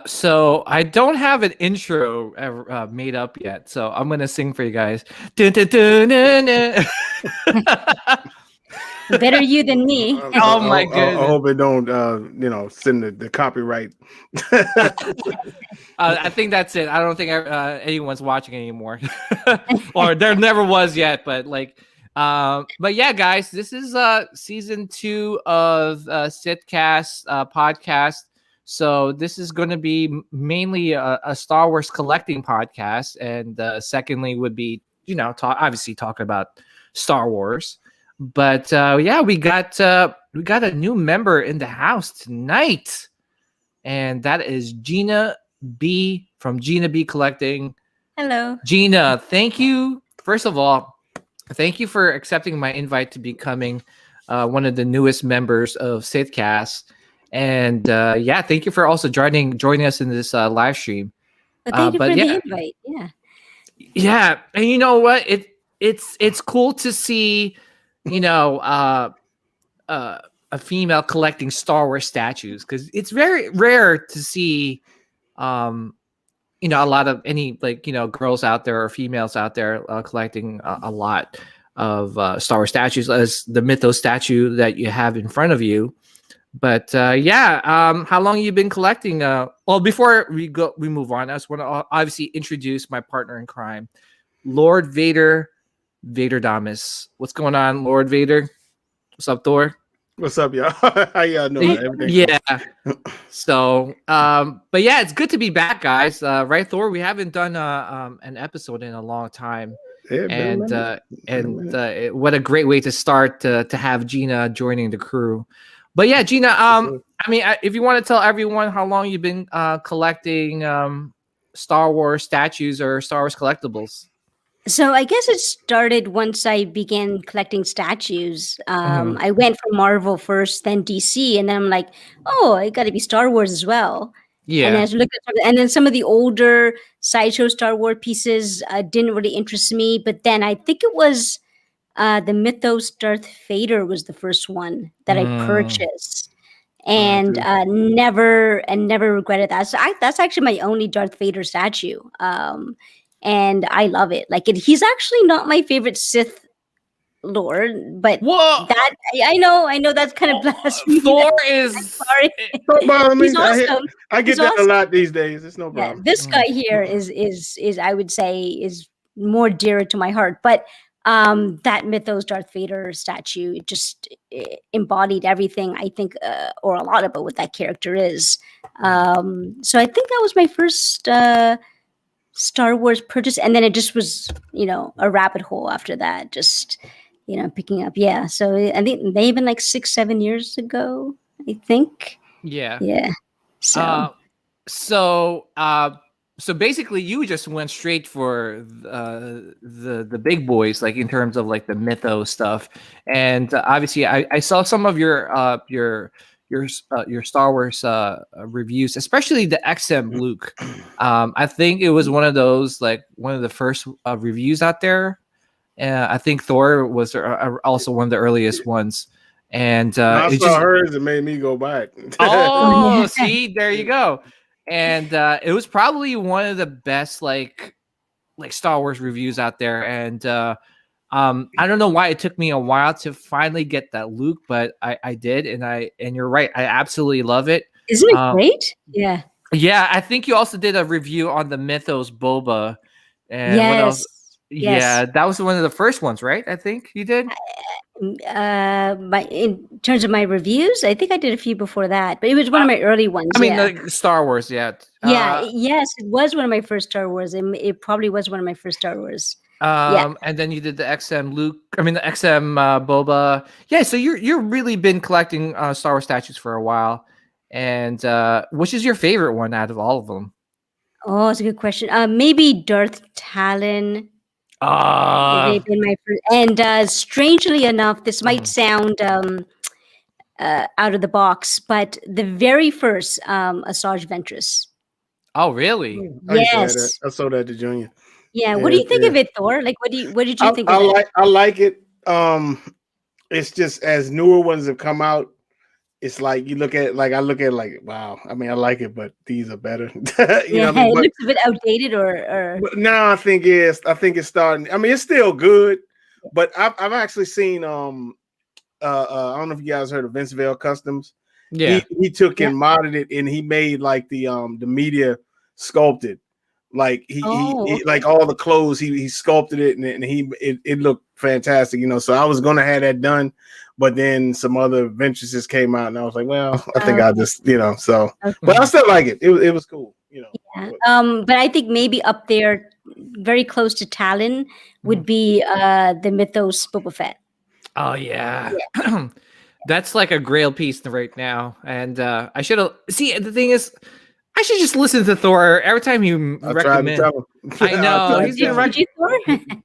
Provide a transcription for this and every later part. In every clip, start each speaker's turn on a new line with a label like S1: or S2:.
S1: So I don't have an intro ever, made up yet, so I'm gonna sing for you guys. Dun, dun, dun, dun, dun.
S2: Better you than me.
S1: Oh my
S3: I
S1: goodness!
S3: hope it don't, send the copyright.
S1: I think that's it. I don't think anyone's watching anymore, or there never was yet. But but yeah, guys, this is season 2 of SithCast podcast. So this is going to be mainly a Star Wars collecting podcast, and secondly would be obviously talk about Star Wars. But yeah, we got a new member in the house tonight, and that is Gina B from Gina B Collecting.
S2: Hello,
S1: Gina. Thank you. First of all, thank you for accepting my invite to becoming one of the newest members of SithCast. And yeah, thank you for also joining us in this live stream.
S2: well, thank you for the invite.
S1: Yeah, and you know what? It's cool to see, a female collecting Star Wars statues, because it's very rare to see, a lot of any girls out there or females out there collecting a lot of Star Wars statues, as the Mythos statue that you have in front of you. But how long have you been collecting? Well, before we move on, I just want to obviously introduce my partner in crime, Lord Vader Damas. What's going on, Lord Vader? What's up, Thor?
S3: What's up, y'all? How y'all doing? Everything
S1: yeah. So, but yeah, it's good to be back, guys. Right, Thor? We haven't done an episode in a long time.
S3: Yeah,
S1: what a great way to start to have Gina joining the crew. But yeah, Gina, I mean, if you want to tell everyone how long you've been collecting Star Wars statues or Star Wars collectibles.
S2: So I guess it started once I began collecting statues. I went for Marvel first, then DC, and then I'm like, oh, I got to be Star Wars as well.
S1: Yeah.
S2: And and then some of the older sideshow Star Wars pieces didn't really interest me. But then I think it was the Mythos Darth Vader was the first one that I purchased, and never regretted that. So that's actually my only Darth Vader statue, and I love it. He's actually not my favorite Sith Lord, but that I know that's kind of blasphemy.
S1: Thor is
S2: sorry.
S3: He's awesome. I get that a lot these days. It's no problem.
S2: Yeah, this guy here is I would say is more dear to my heart, but. That Mythos Darth Vader statue just embodied everything I think, or a lot about what that character is. So I think that was my first Star Wars purchase, and then it just was, a rabbit hole after that. Just, picking up. Yeah. So I think maybe 6-7 years ago, I think.
S1: Yeah.
S2: Yeah.
S1: So basically, you just went straight for the big boys, in terms of the Mythos stuff, and obviously, I saw some of your Star Wars reviews, especially the XM Luke. I think it was one of those one of the first reviews out there. I think Thor was also one of the earliest ones, and
S3: I saw hers. It made me go back.
S1: Oh, see, there you go. And it was probably one of the best Star Wars reviews out there. And I don't know why it took me a while to finally get that Luke, but I did, and you're right, I absolutely love it.
S2: Isn't it great? Yeah.
S1: Yeah, I think you also did a review on the Mythos Boba. And
S2: yes.
S1: What else?
S2: Yes.
S1: Yeah, that was one of the first ones, right? I think you did.
S2: In terms of my reviews, I think I did a few before that, but it was one of my early ones.
S1: I mean, Star Wars, yeah.
S2: Yes, it was one of my first Star Wars. It probably was one of my first Star Wars.
S1: And then you did the XM Luke. I mean, the XM Boba. Yeah, so you're really been collecting Star Wars statues for a while. And which is your favorite one out of all of them?
S2: Oh, that's a good question. Maybe Darth Talon. They've been my first, and strangely enough, this might sound out of the box, but the very first Asajj Ventress.
S1: Oh, really?
S2: Yes,
S3: I saw that to Junior.
S2: Yeah. What do you think of it, Thor? What did you think of it?
S3: I like it. It's just as newer ones have come out, it's like you look at I look at it like, wow. I mean, I like it, but these are better. you
S2: Yeah,
S3: know what I mean?
S2: it
S3: But,
S2: looks a bit outdated, or
S3: but now I think it's starting. I mean, it's still good, but I've actually seen I don't know if you guys heard of Vince Vale Customs.
S1: Yeah.
S3: He took and modded it, and he made like the media sculpted. Like he like all the clothes he sculpted it, and it looked fantastic, you know. So I was gonna have that done, but then some other Ventresses came out, and I was like, well, I think I'll just, you know. So, but I still like it. It was cool, you know.
S2: Yeah. But I think maybe up there, very close to Talon, would be the Mythos Boba Fett.
S1: Oh yeah. That's like a grail piece right now, and I should have. See, the thing is, I should just listen to Thor every time you recommend. I know he's been recommending.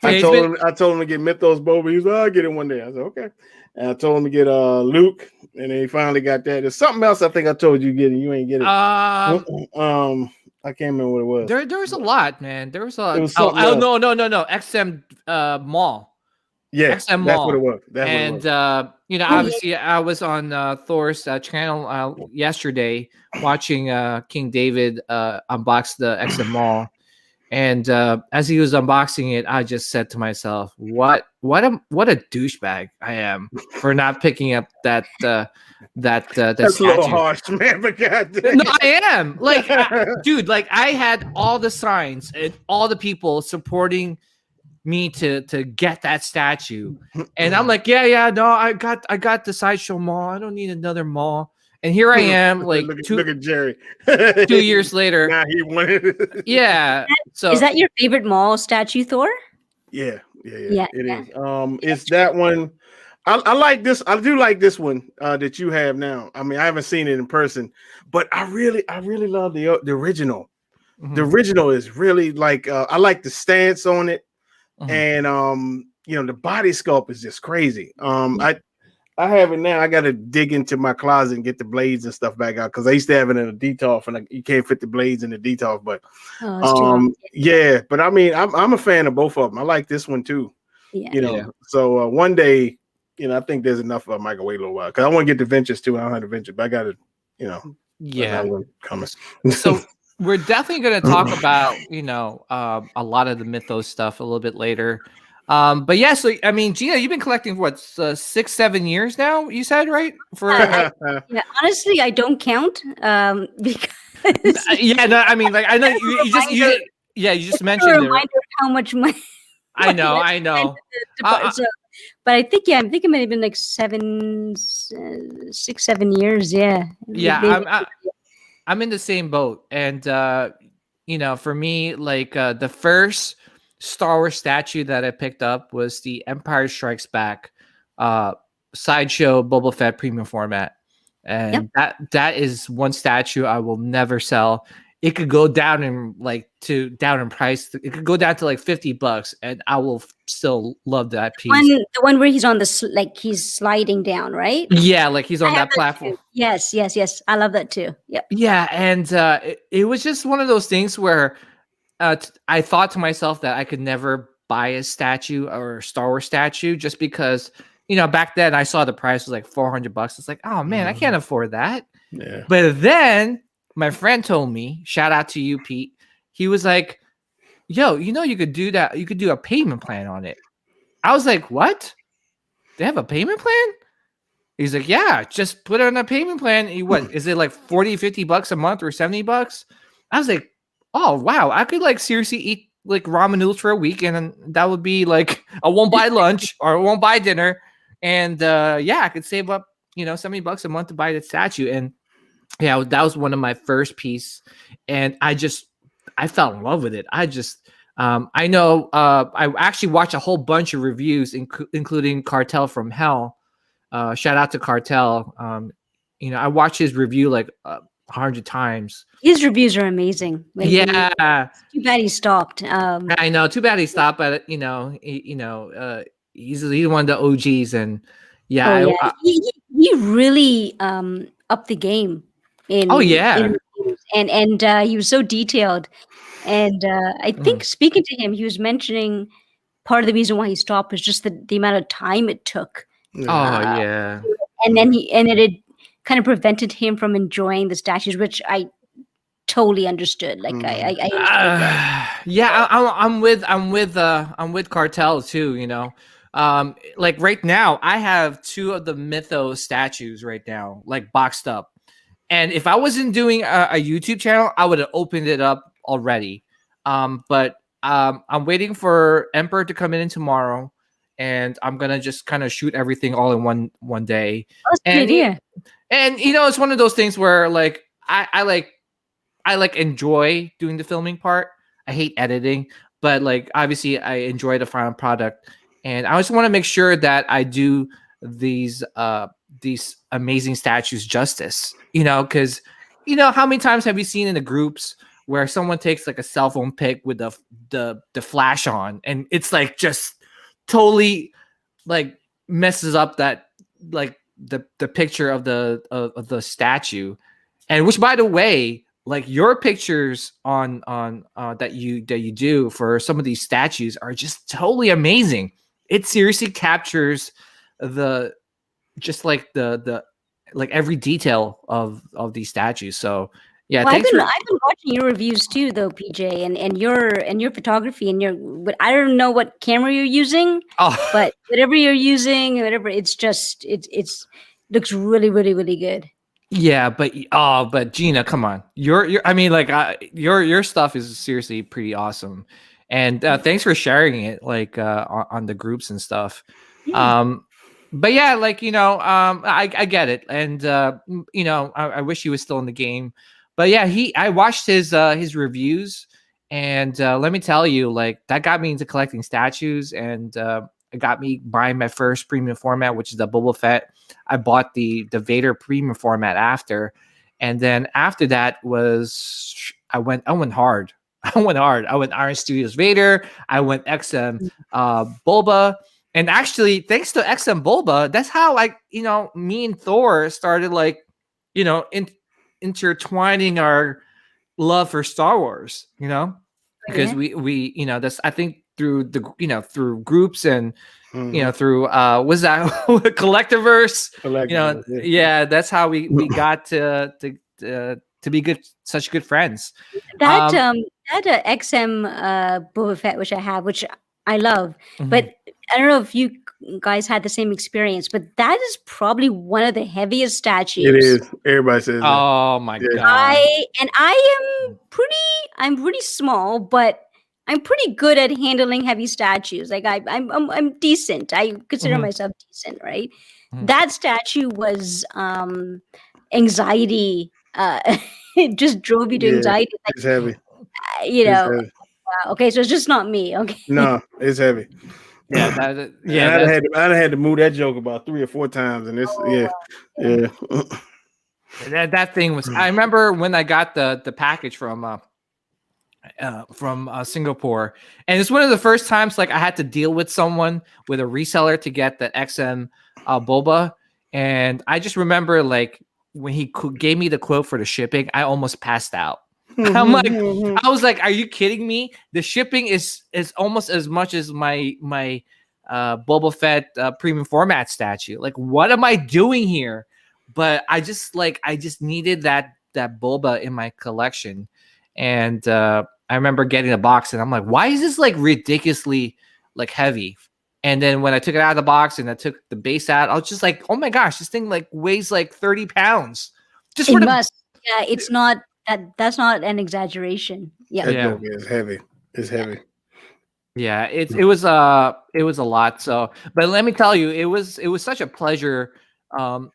S3: I told him to get Mythos Boba. He was like, I'll get it one day. I said, okay. And I told him to get Luke, and then he finally got that. There's something else I think I told you to get, and you ain't get it. I can't remember what it was.
S1: There was a lot, man. There was a lot. No. XM Maul.
S3: Yeah,
S1: XM
S3: that's
S1: Maul.
S3: what it was.
S1: You know, obviously, I was on Thor's channel yesterday watching King David unbox the XM Maul, and as he was unboxing it, I just said to myself, "What a douchebag I am for not picking up that that's
S3: statue. A little harsh, man. But
S1: no, I am dude. Like I had all the signs and all the people supporting me to get that statue, and I'm like, no, I got the sideshow Maul. I don't need another Maul. And here I am, like
S3: look at Jerry.
S1: 2 years later.
S3: Now he wanted it.
S1: Yeah. So
S2: is that your favorite Maul statue, Thor?
S3: Yeah. It is. It's that one. I like this. I do like this one that you have now. I mean, I haven't seen it in person, but I really love the original. Mm-hmm. The original is really like I like the stance on it. Mm-hmm. And you know, the body sculpt is just crazy. I have it now. I got to dig into my closet and get the blades and stuff back out because I used to have it in a detolf, and you can't fit the blades in the detolf. But yeah. But I mean, I'm a fan of both of them. I like this one too. Yeah. You know, so one day, you know, I think there's enough of them. I can wait a little while because I want to get the Ventures too. I don't have the Venture, but I got to, you know, coming.
S1: So we're definitely going to talk about, you know, a lot of the Mythos stuff a little bit later. But yeah, so I mean, Gina, you've been collecting for what 6-7 years now? You said, right? For
S2: honestly, I don't count because
S1: I mean, like I know you just mentioned
S2: a reminder of how much money.
S1: I know.
S2: But I think it might have been like 6-7 years. Yeah.
S1: I'm in the same boat, and you know, for me, like the first Star Wars statue that I picked up was the Empire Strikes Back sideshow Boba Fett premium format, and that is one statue I will never sell. It could go down in price. It could go down to like $50, and I will still love that piece.
S2: The one where he's on he's sliding down, right?
S1: Yeah, like he's on that platform.
S2: Yes. I love that too. Yep.
S1: Yeah, and it was just one of those things where I thought to myself that I could never buy a statue or a Star Wars statue just because, you know, back then I saw the price was like $400. It's like, oh man, I can't afford that. Yeah. But then my friend told me, shout out to you, Pete. He was like, yo, you know, you could do that. You could do a payment plan on it. I was like, what? They have a payment plan? He's like, yeah, just put it on a payment plan. What is it like $40-$50 a month or $70? I was like, oh wow, I could like seriously eat like ramen noodles for a week, and that would be like I won't buy lunch or I won't buy dinner, and I could save up, you know, $70 a month to buy the statue. And yeah, that was one of my first piece, and I fell in love with it. I actually watched a whole bunch of reviews, including Cartel from Hell. Shout out to Cartel. You know, I watched his review like 100 times.
S2: His reviews are amazing.
S1: Too
S2: bad he stopped.
S1: I know. Too bad he stopped, but he's one of the OGs, and he really upped the game. And he was so detailed, and I think speaking to him, he was mentioning part of the reason why he stopped was just the amount of time it took. And then
S2: kind of prevented him from enjoying the statues, which I totally understood. Like I understood that.
S1: Yeah, I'm with Cartel too. You know, like right now I have 2 of the Mythos statues right now, like boxed up. And if I wasn't doing a YouTube channel, I would have opened it up already. But I'm waiting for Emperor to come in tomorrow, and I'm gonna just kind of shoot everything all in one day.
S2: That's a good idea.
S1: And you know, it's one of those things where like I like enjoy doing the filming part. I hate editing, but like obviously I enjoy the final product, and I just want to make sure that I do these amazing statues justice. You know, because you know how many times have you seen in the groups where someone takes like a cell phone pic with the flash on, and it's like just totally like messes up that like the picture of the statue. And which, by the way, like your pictures on that you do for some of these statues are just totally amazing. It seriously captures the like every detail of these statues. So yeah,
S2: well, I've been watching your reviews too, though, PJ, and your photography and but I don't know what camera you're using, but whatever you're using, it's just it's looks really, really, really good.
S1: Yeah, but Gina, come on, your I mean, like your stuff is seriously pretty awesome, and thanks for sharing it like on the groups and stuff.
S2: Yeah.
S1: But yeah, like you know, I get it, and you know, I wish he was still in the game. But yeah, I watched his reviews, and let me tell you, like that got me into collecting statues, and it got me buying my first premium format, which is the Boba Fett. I bought the Vader premium format after, and then after that was I went hard. I went Iron Studios Vader. I went XM Boba. And actually, thanks to XM Boba, that's how me and Thor started like, you know, intertwining our love for Star Wars, you know, because we you know, that's I think through through groups and you know through was that Collectiverse, you know, yeah, that's how we got to be such good friends.
S2: That XM Boba Fett, which I have, which I love, but I don't know if you guys had the same experience, but that is probably one of the heaviest statues.
S3: It is. Everybody says that.
S1: Oh my god!
S2: I'm pretty small, but I'm pretty good at handling heavy statues. Like I'm decent. I consider myself decent, right? That statue was anxiety. It just drove you to anxiety. Like,
S3: it's heavy.
S2: You know. Heavy. Okay, so it's just not me. Okay.
S3: No, it's heavy.
S1: Yeah,
S3: I'd had to move that joke about 3 or 4 times, and it's
S1: That thing was. I remember when I got the package from Singapore, and it's one of the first times like I had to deal with someone with a reseller to get the XM Boba, and I just remember like when he gave me the quote for the shipping, I almost passed out. I'm like, I was like, are you kidding me? The shipping is almost as much as my Boba Fett premium format statue. Like, what am I doing here? But I just needed that Boba in my collection. And I remember getting a box and I'm like, why is this like ridiculously like heavy? And then when I took it out of the box and I took the base out, I was just like, oh my gosh, this thing like weighs like 30 pounds. Just
S2: it must. Yeah, it's not. That's not an exaggeration. Yeah,
S3: it's heavy. It's heavy.
S1: Yeah, it was a lot. So, but let me tell you, it was such a pleasure, doing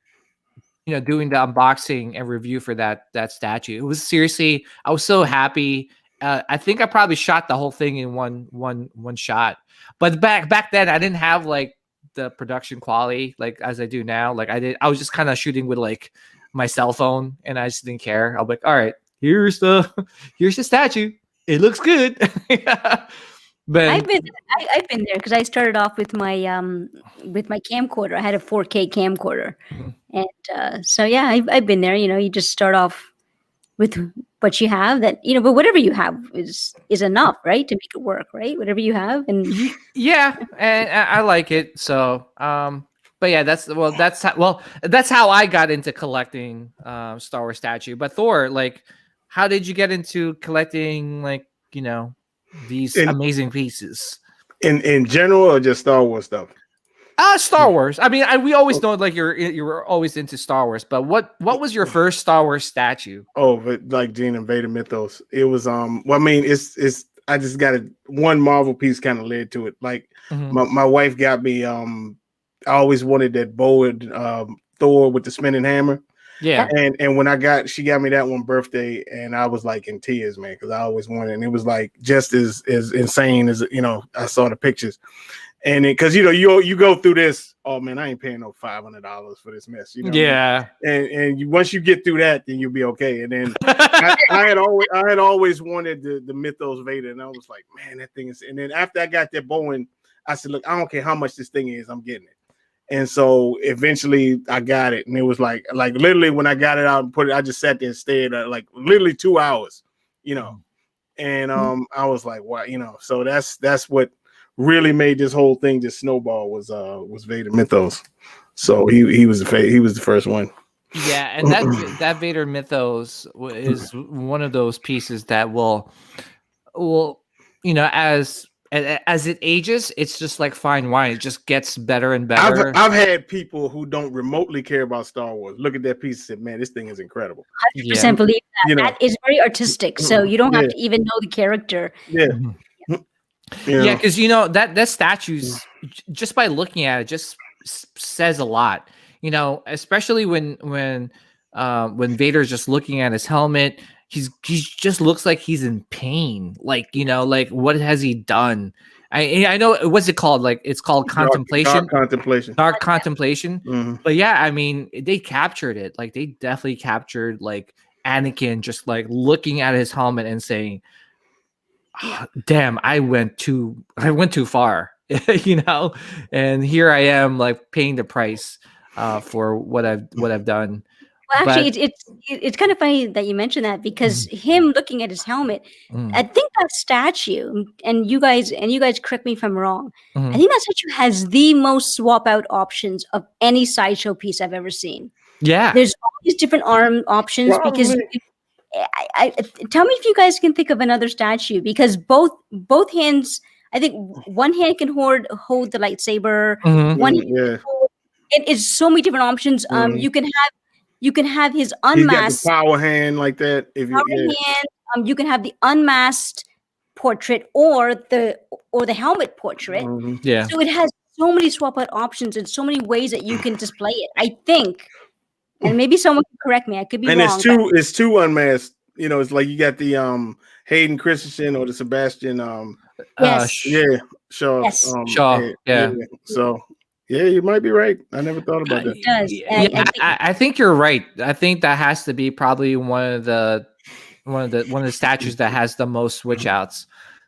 S1: the unboxing and review for that statue. It was seriously, I was so happy. I think I probably shot the whole thing in one shot. But back then, I didn't have like the production quality like as I do now. Like I was just kind of shooting with like my cell phone, and I just didn't care. I'll be like, all right, here's the statue. It looks good. But
S2: I've been there because I started off with my camcorder. I had a 4K camcorder, and so yeah, I've been there. You know, you just start off with what you have. That but whatever you have is enough, right, to make it work, right? Whatever you have, and
S1: yeah, and I like it. So But yeah, that's how I got into collecting Star Wars statue. But Thor, like, how did you get into collecting, like, these amazing pieces?
S3: In general, or just Star Wars stuff?
S1: Star Wars. I mean, we always know, like, you were always into Star Wars, but what was your first Star Wars statue?
S3: Oh, but like Gina Vader Mythos. It was well, I mean, it's I just got one Marvel piece kind of led to it. Like my wife got me I always wanted that bowed Thor with the spinning hammer.
S1: Yeah.
S3: And when she got me that one birthday, and I was like in tears, man, because I always wanted, and it was like just as insane as I saw the pictures. And because you go through this, oh man, I ain't paying no $500 for this mess,
S1: Yeah.
S3: And once you get through that, then you'll be okay. And then I had always wanted the Mythos Vader, and I was like, man, that thing is. And then after I got that Bowen, I said, look, I don't care how much this thing is, I'm getting it. And so eventually I got it, and it was like literally when I got it out and put it, I just sat there and stared at like literally 2 hours, and I was like, wow, so that's what really made this whole thing just snowball was Vader Mythos. So he was the first one.
S1: Yeah, and that Vader Mythos is one of those pieces that will as it ages, it's just like fine wine. It just gets better and better.
S3: I've had people who don't remotely care about Star Wars look at that piece and say, man, this thing is incredible.
S2: 100% believe that. That is very artistic. So you don't have to even know the character.
S3: Yeah.
S1: Yeah, because that statue's just by looking at it just says a lot. Especially when Vader's just looking at his helmet, he just looks like he's in pain. Like like what has he done? I know, what's it called? Like it's called contemplation. Dark contemplation.
S3: Mm-hmm.
S1: But yeah, I mean they captured it. Like they definitely captured like Anakin just like looking at his helmet and saying, damn, I went too far, and here I am like paying the price for what I've done.
S2: Well, actually, it's kind of funny that you mentioned that, because him looking at his helmet, I think that statue, and you guys correct me if I'm wrong, I think that statue has the most swap out options of any sideshow piece I've ever seen.
S1: Yeah,
S2: there's all these different arm options. Probably. Because I tell me if you guys can think of another statue, because both hands, I think one hand can hold the lightsaber. One hand it is so many different options. You can have his unmasked
S3: power hand like that.
S2: You can have the unmasked portrait or the helmet portrait.
S1: Yeah.
S2: So it has so many swap out options and so many ways that you can display it. I think. And maybe someone can correct me. I could be wrong.
S3: And it's two unmasked. It's like you got the Hayden Christensen or the Sebastian. Shaw.
S2: Yes.
S1: Shaw. Yeah.
S3: So yeah, you might be right. I never thought about that.
S2: It does.
S1: I think you're right. I think that has to be probably one of the statues that has the most switch outs.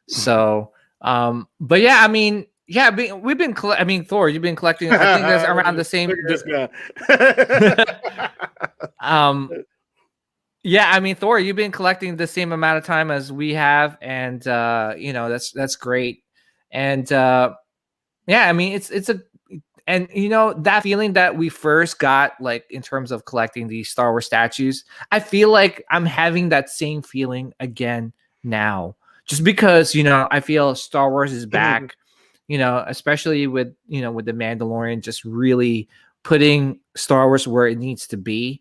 S1: So, but yeah, I mean. Yeah, we've been. Thor, you've been collecting. I think that's around the same. Yeah, I mean, Thor, you've been collecting the same amount of time as we have, and that's great. And yeah, I mean, it's that feeling that we first got, like in terms of collecting these Star Wars statues, I feel like I'm having that same feeling again now, just because I feel Star Wars is back. Especially with with the Mandalorian just really putting Star Wars where it needs to be.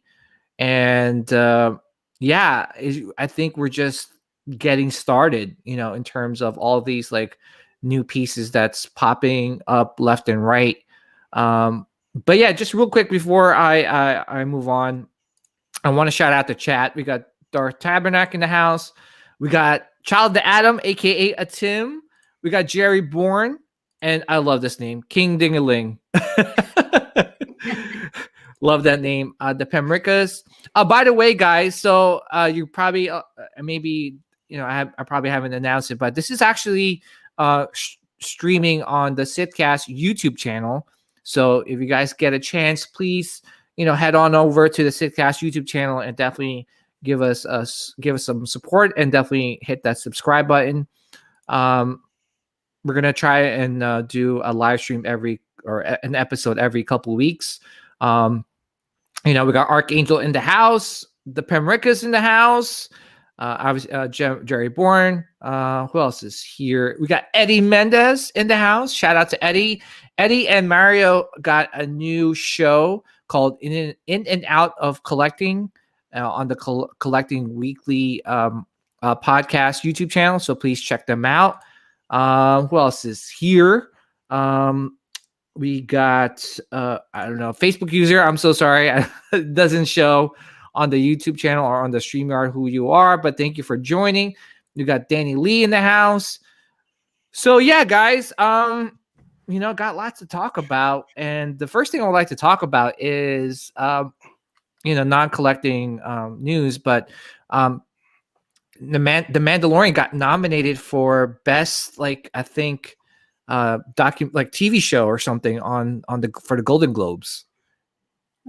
S1: And yeah, I think we're just getting started, in terms of all these like new pieces that's popping up left and right. But yeah, just real quick before I move on, I want to shout out the chat. We got Darth Tabernacle in the house. We got Child to Adam, aka Atim. We got Jerry Bourne. And I love this name, King Dingaling. Love that name. The Pemricas. By the way, guys, so you probably maybe I probably haven't announced it, but this is actually streaming on the SithCast YouTube channel. So if you guys get a chance, please head on over to the SithCast YouTube channel and definitely give us some support, and definitely hit that subscribe button. We're going to try and do a live stream every an episode every couple of weeks. We got Archangel in the house, the Pemricas in the house, obviously Jerry Bourne. Who else is here? We got Eddie Mendez in the house. Shout out to Eddie. Eddie and Mario got a new show called In and Out of Collecting on the Collecting Weekly podcast YouTube channel. So please check them out. Who else is here? We got I don't know, Facebook user. I'm so sorry. It doesn't show on the YouTube channel or on the StreamYard who you are, but thank you for joining. You got Danny Lee in the house. So yeah, guys, got lots to talk about. And the first thing I would like to talk about is non-collecting news, but the Mandalorian got nominated for best, I think TV show or something for the Golden Globes.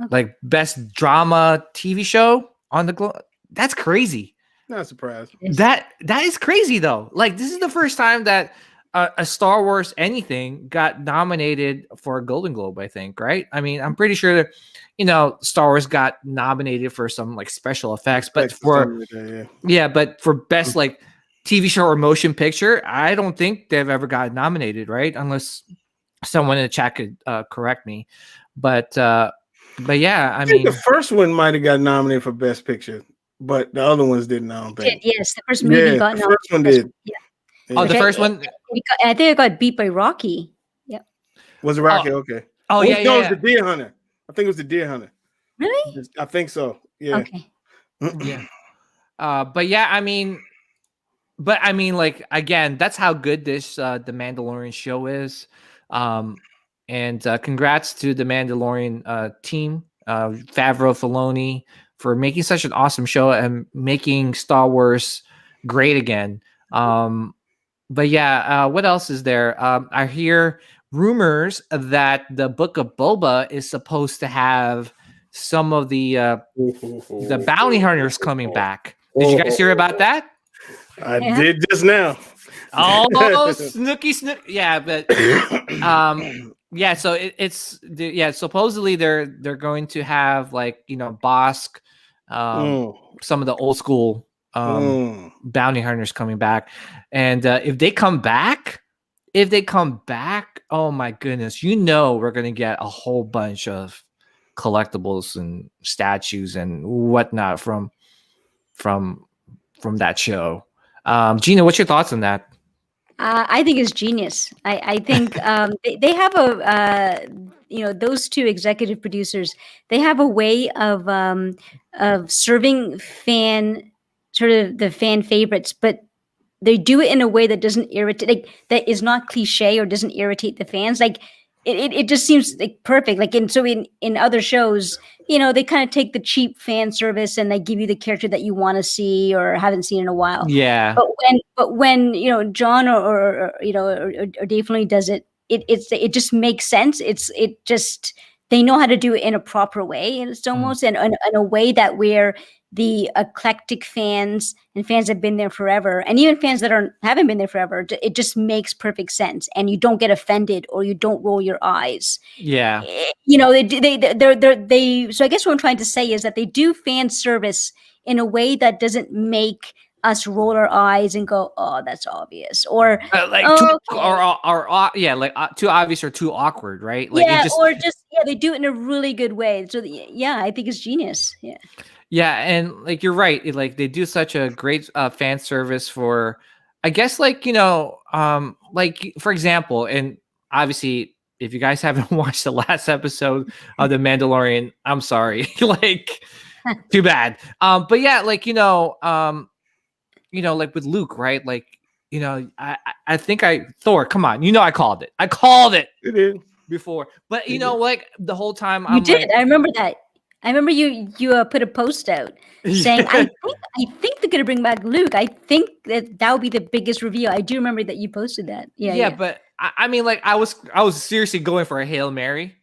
S1: Okay. Like best drama TV show on the Globe. That's crazy.
S3: Not surprised.
S1: That is crazy though. Like this is the first time that a Star Wars anything got nominated for a Golden Globe, I think, right? I mean, I'm pretty sure that Star Wars got nominated for some special effects, but but for best TV show or motion picture, I don't think they've ever got nominated, right? Unless someone in the chat could correct me. But yeah, I mean,
S3: the first one might have got nominated for best picture, but the other ones didn't. I don't think.
S2: Yes, the first movie got nominated.
S3: The first one did.
S1: Yeah. Oh, the first one.
S2: I think it got beat by Rocky. Yep.
S3: Was it Rocky? Okay.
S1: Oh yeah,
S3: it was the Deer Hunter. I think it was the Deer Hunter.
S2: Really?
S3: I think so. Yeah.
S2: Okay.
S1: Yeah. But yeah, I mean, again, that's how good this the Mandalorian show is. And congrats to the Mandalorian team, Favreau, Filoni, for making such an awesome show and making Star Wars great again. But yeah, what else is there? I hear rumors that the Book of Boba is supposed to have some of the bounty hunters coming back. Did you guys hear about that?
S3: I did just now.
S1: Oh, snooky. Yeah, but yeah. So it's supposedly they're going to have Bosk, some of the old school bounty hunters coming back, and if they come back, oh my goodness, we're gonna get a whole bunch of collectibles and statues and whatnot from that show. Gina, what's your thoughts on that?
S2: I think it's genius. I think they have those two executive producers. They have a way of serving the fan favorites, but they do it in a way that doesn't irritate, that is not cliche or doesn't irritate the fans. It just seems perfect. In other shows, they kind of take the cheap fan service and they give you the character that you want to see or haven't seen in a while.
S1: Yeah.
S2: But when John or Dave Filoni does it, it just makes sense. It just, they know how to do it in a proper way. And it's almost in a way that where the eclectic fans and fans that have been there forever, and even fans that haven't been there forever, it just makes perfect sense, and you don't get offended or you don't roll your eyes.
S1: Yeah,
S2: they. So I guess what I'm trying to say is that they do fan service in a way that doesn't make us roll our eyes and go, "Oh, that's obvious," or too obvious or too awkward, right? They do it in a really good way. So I think it's genius. Yeah.
S1: Yeah, and you're right. They do such a great fan service for, I guess, for example, and obviously, if you guys haven't watched the last episode of The Mandalorian, I'm sorry, too bad. But yeah, with Luke, right? I think Thor. Come on, I called it.
S3: You did
S1: before, but the whole time
S2: I remember that. I remember you put a post out saying, I think they're gonna bring back Luke. I think that would be the biggest reveal. I do remember that you posted that. Yeah.
S1: But I mean, I was seriously going for a Hail Mary,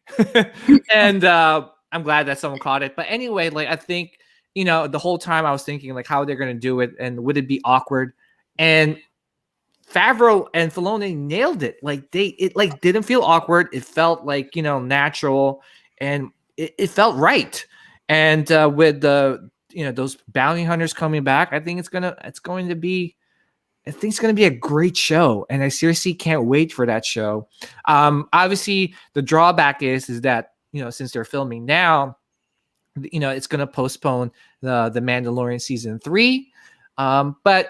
S1: and I'm glad that someone caught it. But anyway, I think the whole time I was thinking how they're gonna do it, and would it be awkward? And Favreau and Filoni nailed it. Like it like didn't feel awkward. It felt like, natural, and it felt right. And with the those bounty hunters coming back, I think it's going to be a great show, and I seriously can't wait for that show. Obviously, the drawback is that since they're filming now, it's going to postpone the Mandalorian season 3, but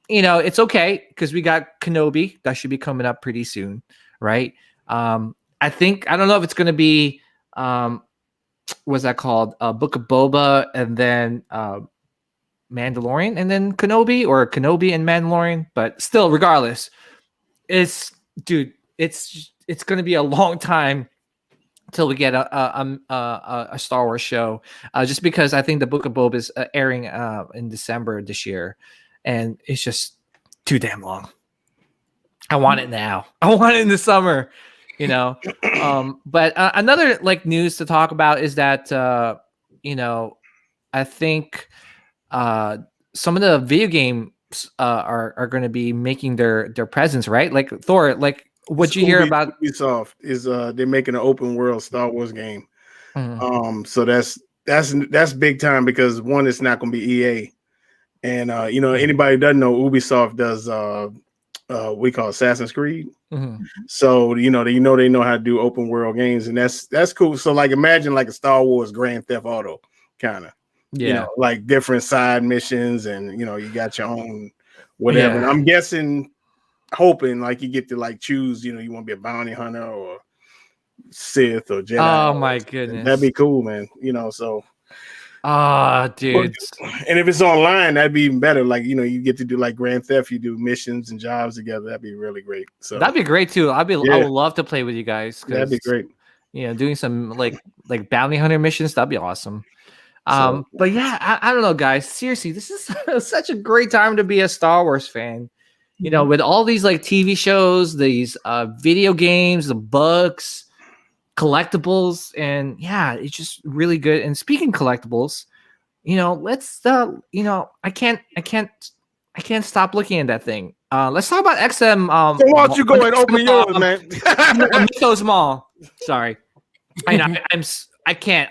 S1: it's okay because we got Kenobi that should be coming up pretty soon, right? I don't know if it's going to be what's that called? Book of Boba, and then Mandalorian, and then Kenobi, or Kenobi and Mandalorian. But still, regardless, it's going to be a long time till we get a Star Wars show. Just because I think the Book of Boba is airing in December this year, and it's just too damn long. I want it now. I want it in the summer. But another news to talk about is that I think some of the video games are going to be making their presence, right? Like Thor, what you hear about
S3: Ubisoft is they're making an open world Star Wars game.
S1: Mm-hmm.
S3: So that's big time, because one, it's not going to be EA, and anybody who doesn't know, Ubisoft does we call Assassin's Creed.
S1: Mm-hmm.
S3: So they know how to do open world games, and that's cool. So imagine a Star Wars Grand Theft Auto kind of, different side missions, and you got your own whatever. And I'm guessing, hoping you get to choose, you want to be a bounty hunter or Sith or Jedi.
S1: Oh my goodness,
S3: that'd be cool, man. So.
S1: Dude.
S3: And if it's online, that'd be even better. You get to do Grand Theft, you do missions and jobs together. That'd be really great. So
S1: that'd be great too. I would love to play with you guys.
S3: That'd be great.
S1: Doing some like bounty hunter missions, that'd be awesome. But yeah, I don't know, guys. Seriously, this is such a great time to be a Star Wars fan. With all these TV shows, these video games, the books, collectibles, and it's just really good. And speaking collectibles, let's I can't stop looking at that thing. Let's talk about XM.
S3: So why don't you go and open yours, man?
S1: Mythos Maul. Sorry, I can't.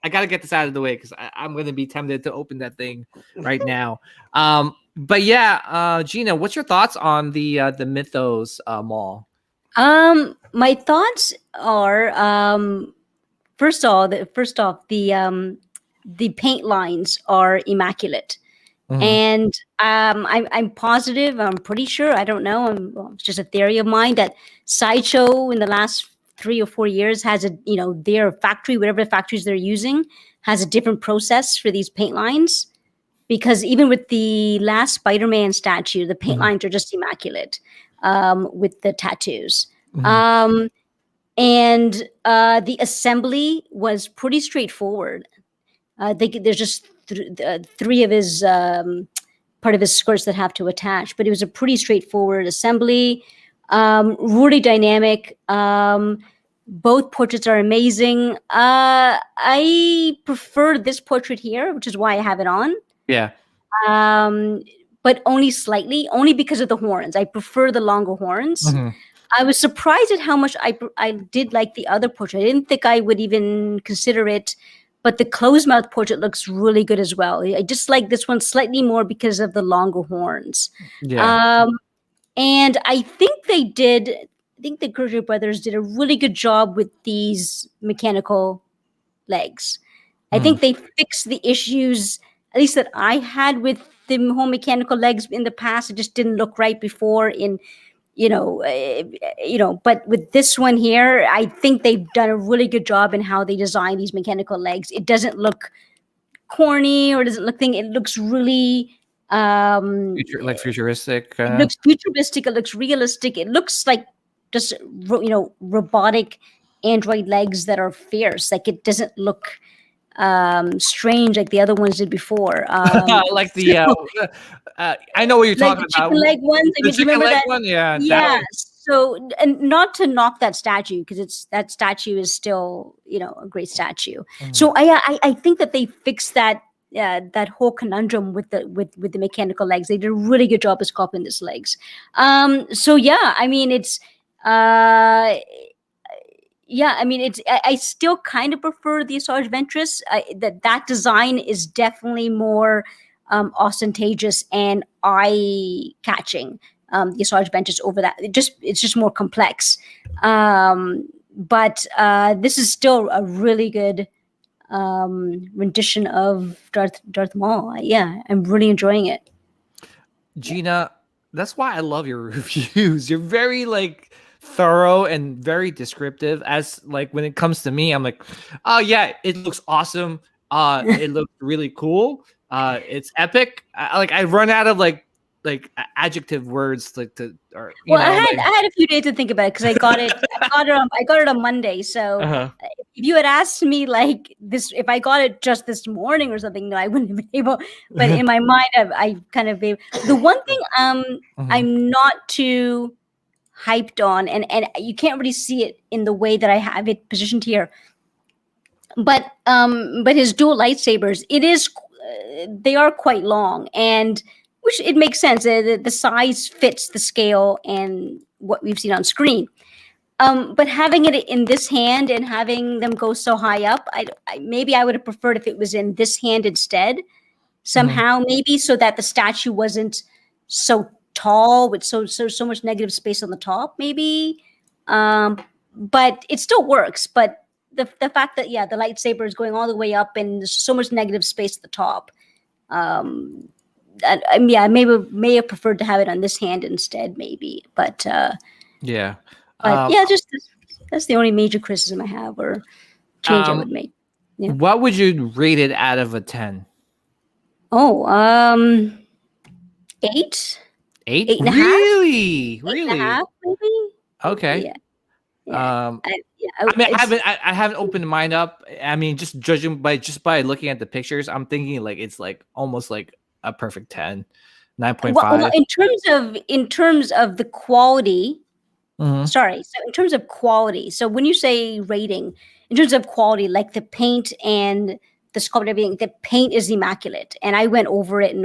S1: I gotta get this out of the way because I'm gonna be tempted to open that thing right now. But yeah, Gina, what's your thoughts on the Mythos Maul?
S2: My thoughts are first off, the paint lines are immaculate. Mm-hmm. And I'm positive, I'm pretty sure, I don't know, it's just a theory of mine, that Sideshow in the last 3 or 4 years has their factory, whatever factories they're using, has a different process for these paint lines. Because even with the last Spider-Man statue, the paint lines are just immaculate with the tattoos. Mm-hmm. And the assembly was pretty straightforward. There's just 3 of his part of his skirts that have to attach, but it was a pretty straightforward assembly. Really dynamic. Both portraits are amazing. I prefer this portrait here, which is why I have it on.
S1: Yeah.
S2: But only slightly, only because of the horns. I prefer the longer horns. Mm-hmm. I was surprised at how much I did like the other portrait. I didn't think I would even consider it, but the closed mouth portrait looks really good as well. I just like this one slightly more because of the longer horns. Yeah. And I think the Gerger brothers did a really good job with these mechanical legs. I think they fixed the issues, at least that I had with the whole mechanical legs in the past. It just didn't look right before but with this one here, I think they've done a really good job in how they design these mechanical legs. It doesn't look corny or doesn't look it looks really
S1: futuristic.
S2: It looks futuristic, it looks realistic. It looks like just robotic android legs that are fierce. It doesn't look strange like the other ones did before.
S1: Like the I know what you're talking about.
S2: Chicken leg ones.
S1: The chicken leg one, yeah.
S2: Yeah. So, and not to knock that statue, because that statue is still a great statue. So I think that they fixed that that whole conundrum with the mechanical legs. They did a really good job of sculpting his legs. So yeah, I mean it's yeah, I mean it's I still kind of prefer the Asajj Ventress. That design is definitely more ostentatious and eye catching. The Asajj Ventress over that. It's just more complex. But this is still a really good rendition of Darth Maul. Yeah, I'm really enjoying it.
S1: Gina, that's why I love your reviews. You're very like thorough and very descriptive. As like when it comes to me, I'm like, oh yeah, it looks awesome. It looks really cool. It's epic. I run out of like adjective words like to or you know.
S2: I had a few days to think about it because I got it on Monday. So if you had asked me like this, if I got it just this morning or something, no, I wouldn't have been able. But in my mind, I kind of the one thing I'm not too hyped on, and you can't really see it in the way that I have it positioned here. But his dual lightsabers, they are quite long, and which it makes sense. The size fits the scale and what we've seen on screen. But having it in this hand and having them go so high up, maybe I would have preferred if it was in this hand instead. Somehow, maybe so that the statue wasn't so tall with so much negative space on the top. Maybe, but it still works. But the fact that the lightsaber is going all the way up and there's so much negative space at the top. I may have preferred to have it on this hand instead, maybe. But just that's the only major criticism I have or change I would make. Yeah.
S1: What would you rate it out of a 10?
S2: Oh, 8.
S1: 8?
S2: 8.5?
S1: Really?
S2: 8.5, maybe.
S1: Okay.
S2: Yeah.
S1: I haven't opened mine up. I mean, just judging by looking at the pictures, I'm thinking like it's like almost like a perfect 10, 9.5.
S2: Well, in terms of the quality, sorry. So in terms of quality, so when you say rating, in terms of quality, like the paint and the sculpt, everything, the paint is immaculate, and I went over it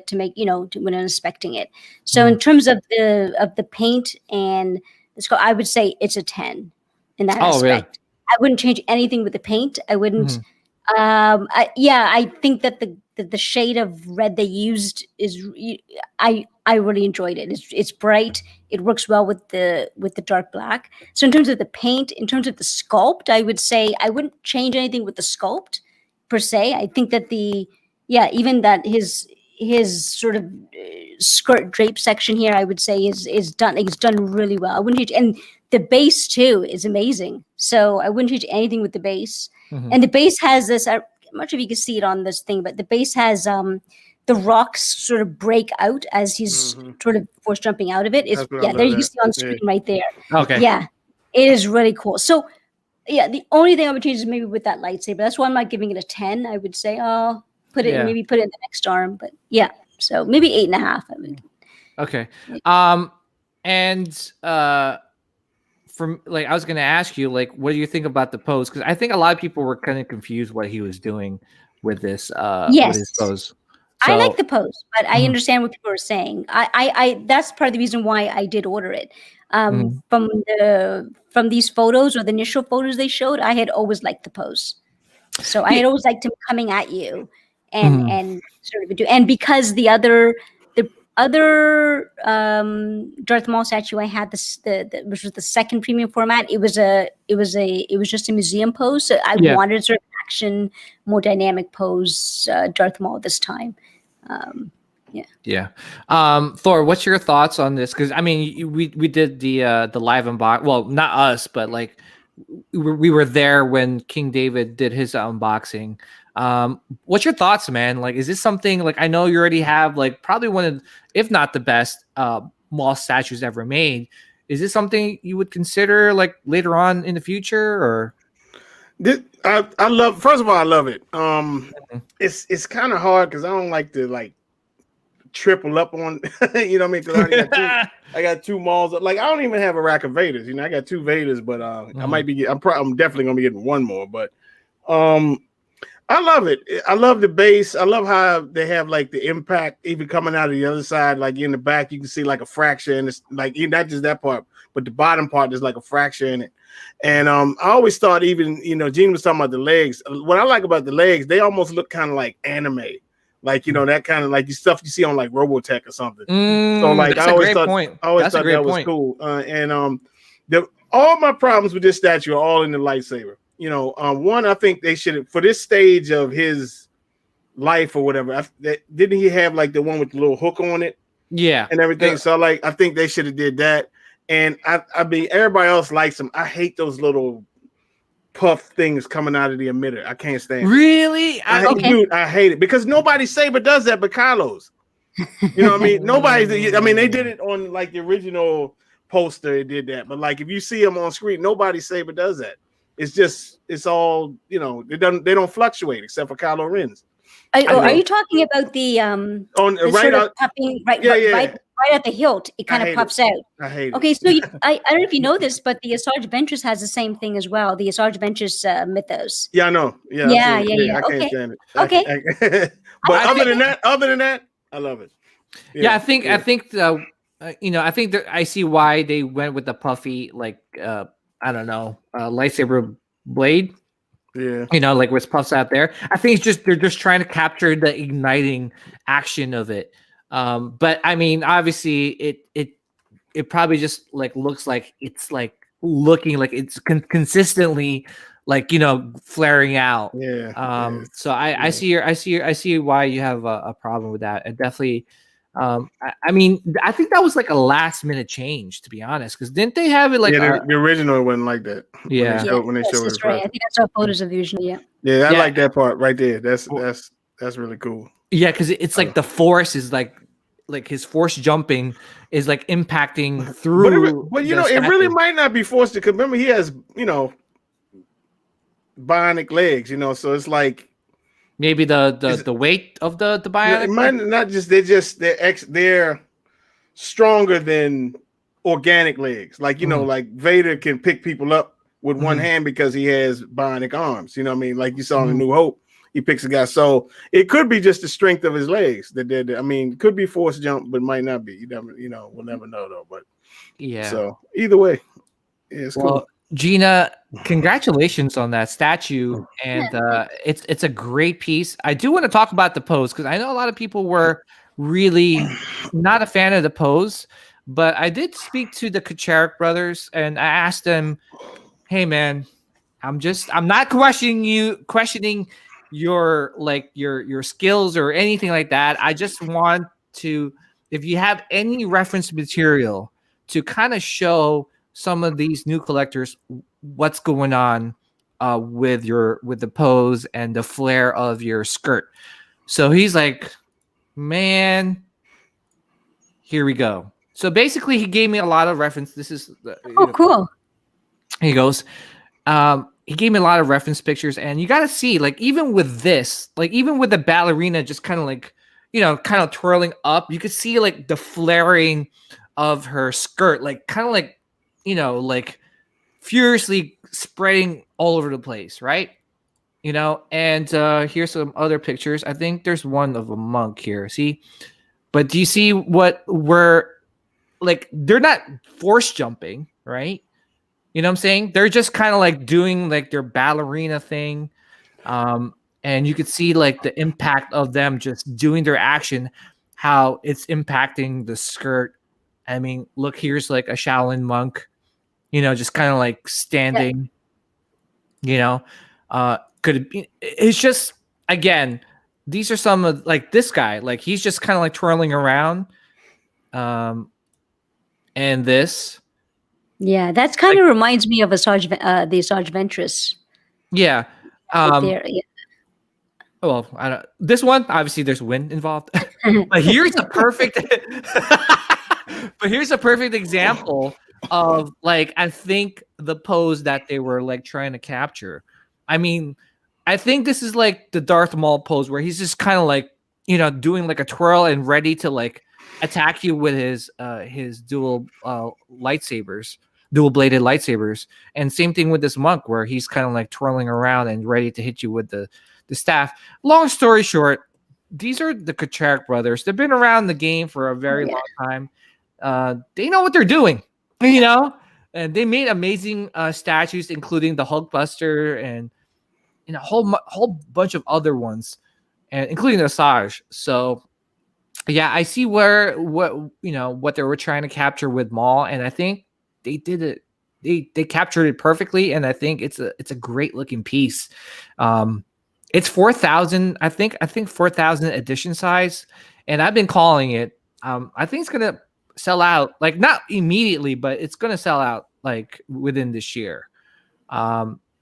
S2: to make when I was inspecting it. So in terms of the paint and the sculpt, I would say it's a 10 in that aspect. Really? I wouldn't change anything with the paint. I wouldn't. I think that the shade of red they used is I really enjoyed it. It's bright. It works well with the dark black. So in terms of the paint, in terms of the sculpt, I would say I wouldn't change anything with the sculpt per se. I think that even that his sort of skirt drape section here, I would say is done. It's done really well. I wouldn't change, and the base too is amazing. So I wouldn't change anything with the base. And the base has this. I'm not sure if you can see it on this thing, but the base has the rocks sort of break out as he's sort of force jumping out of it. There you can see on screen right there.
S1: Okay.
S2: Yeah, it is really cool. So the only thing I would change is maybe with that lightsaber. That's why I'm not giving it a 10. I would say, put it in the next arm. But so maybe 8.5. I mean.
S1: Okay. From like, I was going to ask you, like, what do you think about the pose? Because I think a lot of people were kind of confused what he was doing with this. With his pose. So,
S2: I like the pose, but I understand what people are saying. I that's part of the reason why I did order it. From these photos or the initial photos they showed, I had always liked the pose. So I had always liked him coming at you and sort of do. And because the other Darth Maul statue I had, which was the second premium format, it was just a museum pose. So I wanted sort of action, more dynamic pose Darth Maul this time.
S1: Thor, what's your thoughts on this? Because I mean, we did the live unbox. Well, not us, but like we were there when King David did his unboxing. What's your thoughts, man? Like, is this something like, I know you already have like probably one of, if not the best Maul statues ever made. Is this something you would consider like later on in the future, or?
S3: I love. First of all, I love it. It's kind of hard because I don't like to like triple up on. You know what I mean? Because I got two Mauls. Like I don't even have a rack of Vaders. You know, I got two Vaders, but I might be. I'm definitely gonna be getting one more. But I love it. I love the base. I love how they have like the impact even coming out of the other side. Like in the back, you can see like a fracture, and it's like not just that part, but the bottom part there's like a fracture in it. And I always thought, even Gene was talking about the legs. What I like about the legs, they almost look kind of like anime, like that kind of like the stuff you see on like Robotech or something. So like I always thought that was cool. All my problems with this statue are all in the lightsaber. One, I think they should, for this stage of his life or whatever, didn't he have like the one with the little hook on it?
S1: Yeah.
S3: And everything. So I think they should have did that. And I mean, everybody else likes them. I hate those little puff things coming out of the emitter. I can't stand it.
S1: Really?
S3: Dude, I hate it because nobody saber does that but Kylo's. You know what I mean? They did it on like the original poster. It did that. But like if you see them on screen, nobody saber does that. It's all, they don't fluctuate except for Kylo Ren's.
S2: Are you talking about the puffing right at the hilt? It kind of puffs out.
S3: I hate it.
S2: Okay, so I don't know if you know this, but the Asajj Ventress has the same thing as well. The Asajj Ventress Mythos.
S3: Yeah, I know. Yeah. I can't stand it.
S2: Okay.
S3: But other than that, I love it.
S1: I think that I see why they went with the puffy, like I don't know, lightsaber blade.
S3: Yeah.
S1: Like where it's puffs out there. I think they're just trying to capture the igniting action of it. But I mean, obviously it probably just like looks like it's like looking like it's consistently like, flaring out.
S3: Yeah.
S1: So I see why you have a problem with that. And definitely, I mean, I think that was like a last minute change, to be honest, because didn't they have it like
S3: the original wasn't like that?
S1: Yeah,
S3: when they showed it.
S2: Right. I think I saw photos of the original.
S3: Yeah, I like that part right there. That's really cool.
S1: Yeah, because it's like the force is like his force jumping is like impacting through.
S3: But it really might not be forced because remember he has bionic legs. So it's like.
S1: Maybe the weight of the bionic.
S3: It might not just they're stronger than organic legs. Like like Vader can pick people up with one hand because he has bionic arms. You know what I mean? Like you saw in New Hope, he picks a guy. So it could be just the strength of his legs that did. I mean, could be force jump, but might not be. You never, we'll never know though. But
S1: yeah.
S3: So either way, it's cool.
S1: Gina, congratulations on that statue, and it's a great piece. I do want to talk about the pose because I know a lot of people were really not a fan of the pose, but I did speak to the Kacharik brothers and I asked them, "Hey, man, I'm not questioning your skills or anything like that. I just want to, if you have any reference material to kind of show some of these new collectors what's going on with the pose and the flare of your skirt." So he's like, "Man, here we go." So basically he gave me a lot of reference. This is
S2: cool.
S1: He goes, he gave me a lot of reference pictures, and you got to see, like, even with this, like even with the ballerina just kind of like, kind of twirling up, you could see like the flaring of her skirt, like kind of like, like furiously spreading all over the place, right? And here's some other pictures. I think there's one of a monk here. See, but do you see what we're like? They're not force jumping, right? You know what I'm saying? They're just kind of like doing like their ballerina thing. And you could see like the impact of them just doing their action, how it's impacting the skirt. I mean, look, here's like a Shaolin monk, just kind of like standing, could it be, it's just, again, these are some of like this guy, like he's just kind of like twirling around. And this.
S2: Yeah, that's kind of reminds me of the Asajj Ventress.
S1: Yeah.
S2: There, yeah.
S1: Well, I don't. This one, obviously, there's wind involved. But here's a perfect. But here's a perfect example of like I think the pose that they were like trying to capture. I mean, I think this is like the Darth Maul pose where he's just kind of like doing like a twirl and ready to like attack you with his dual bladed lightsabers, and same thing with this monk where he's kind of like twirling around and ready to hit you with the the staff. Long story short, these are the Kuchar brothers. They've been around the game for a very long time. They know what they're doing, and they made amazing statues, including the Hulkbuster and a whole bunch of other ones, and including the Asajj. So yeah, I see what they were trying to capture with Maul, and I think they did it. They captured it perfectly, and I think it's a great looking piece. It's 4,000, I think 4,000 edition size, and I've been calling it. I think it's gonna sell out, like not immediately, but it's gonna sell out like within this year.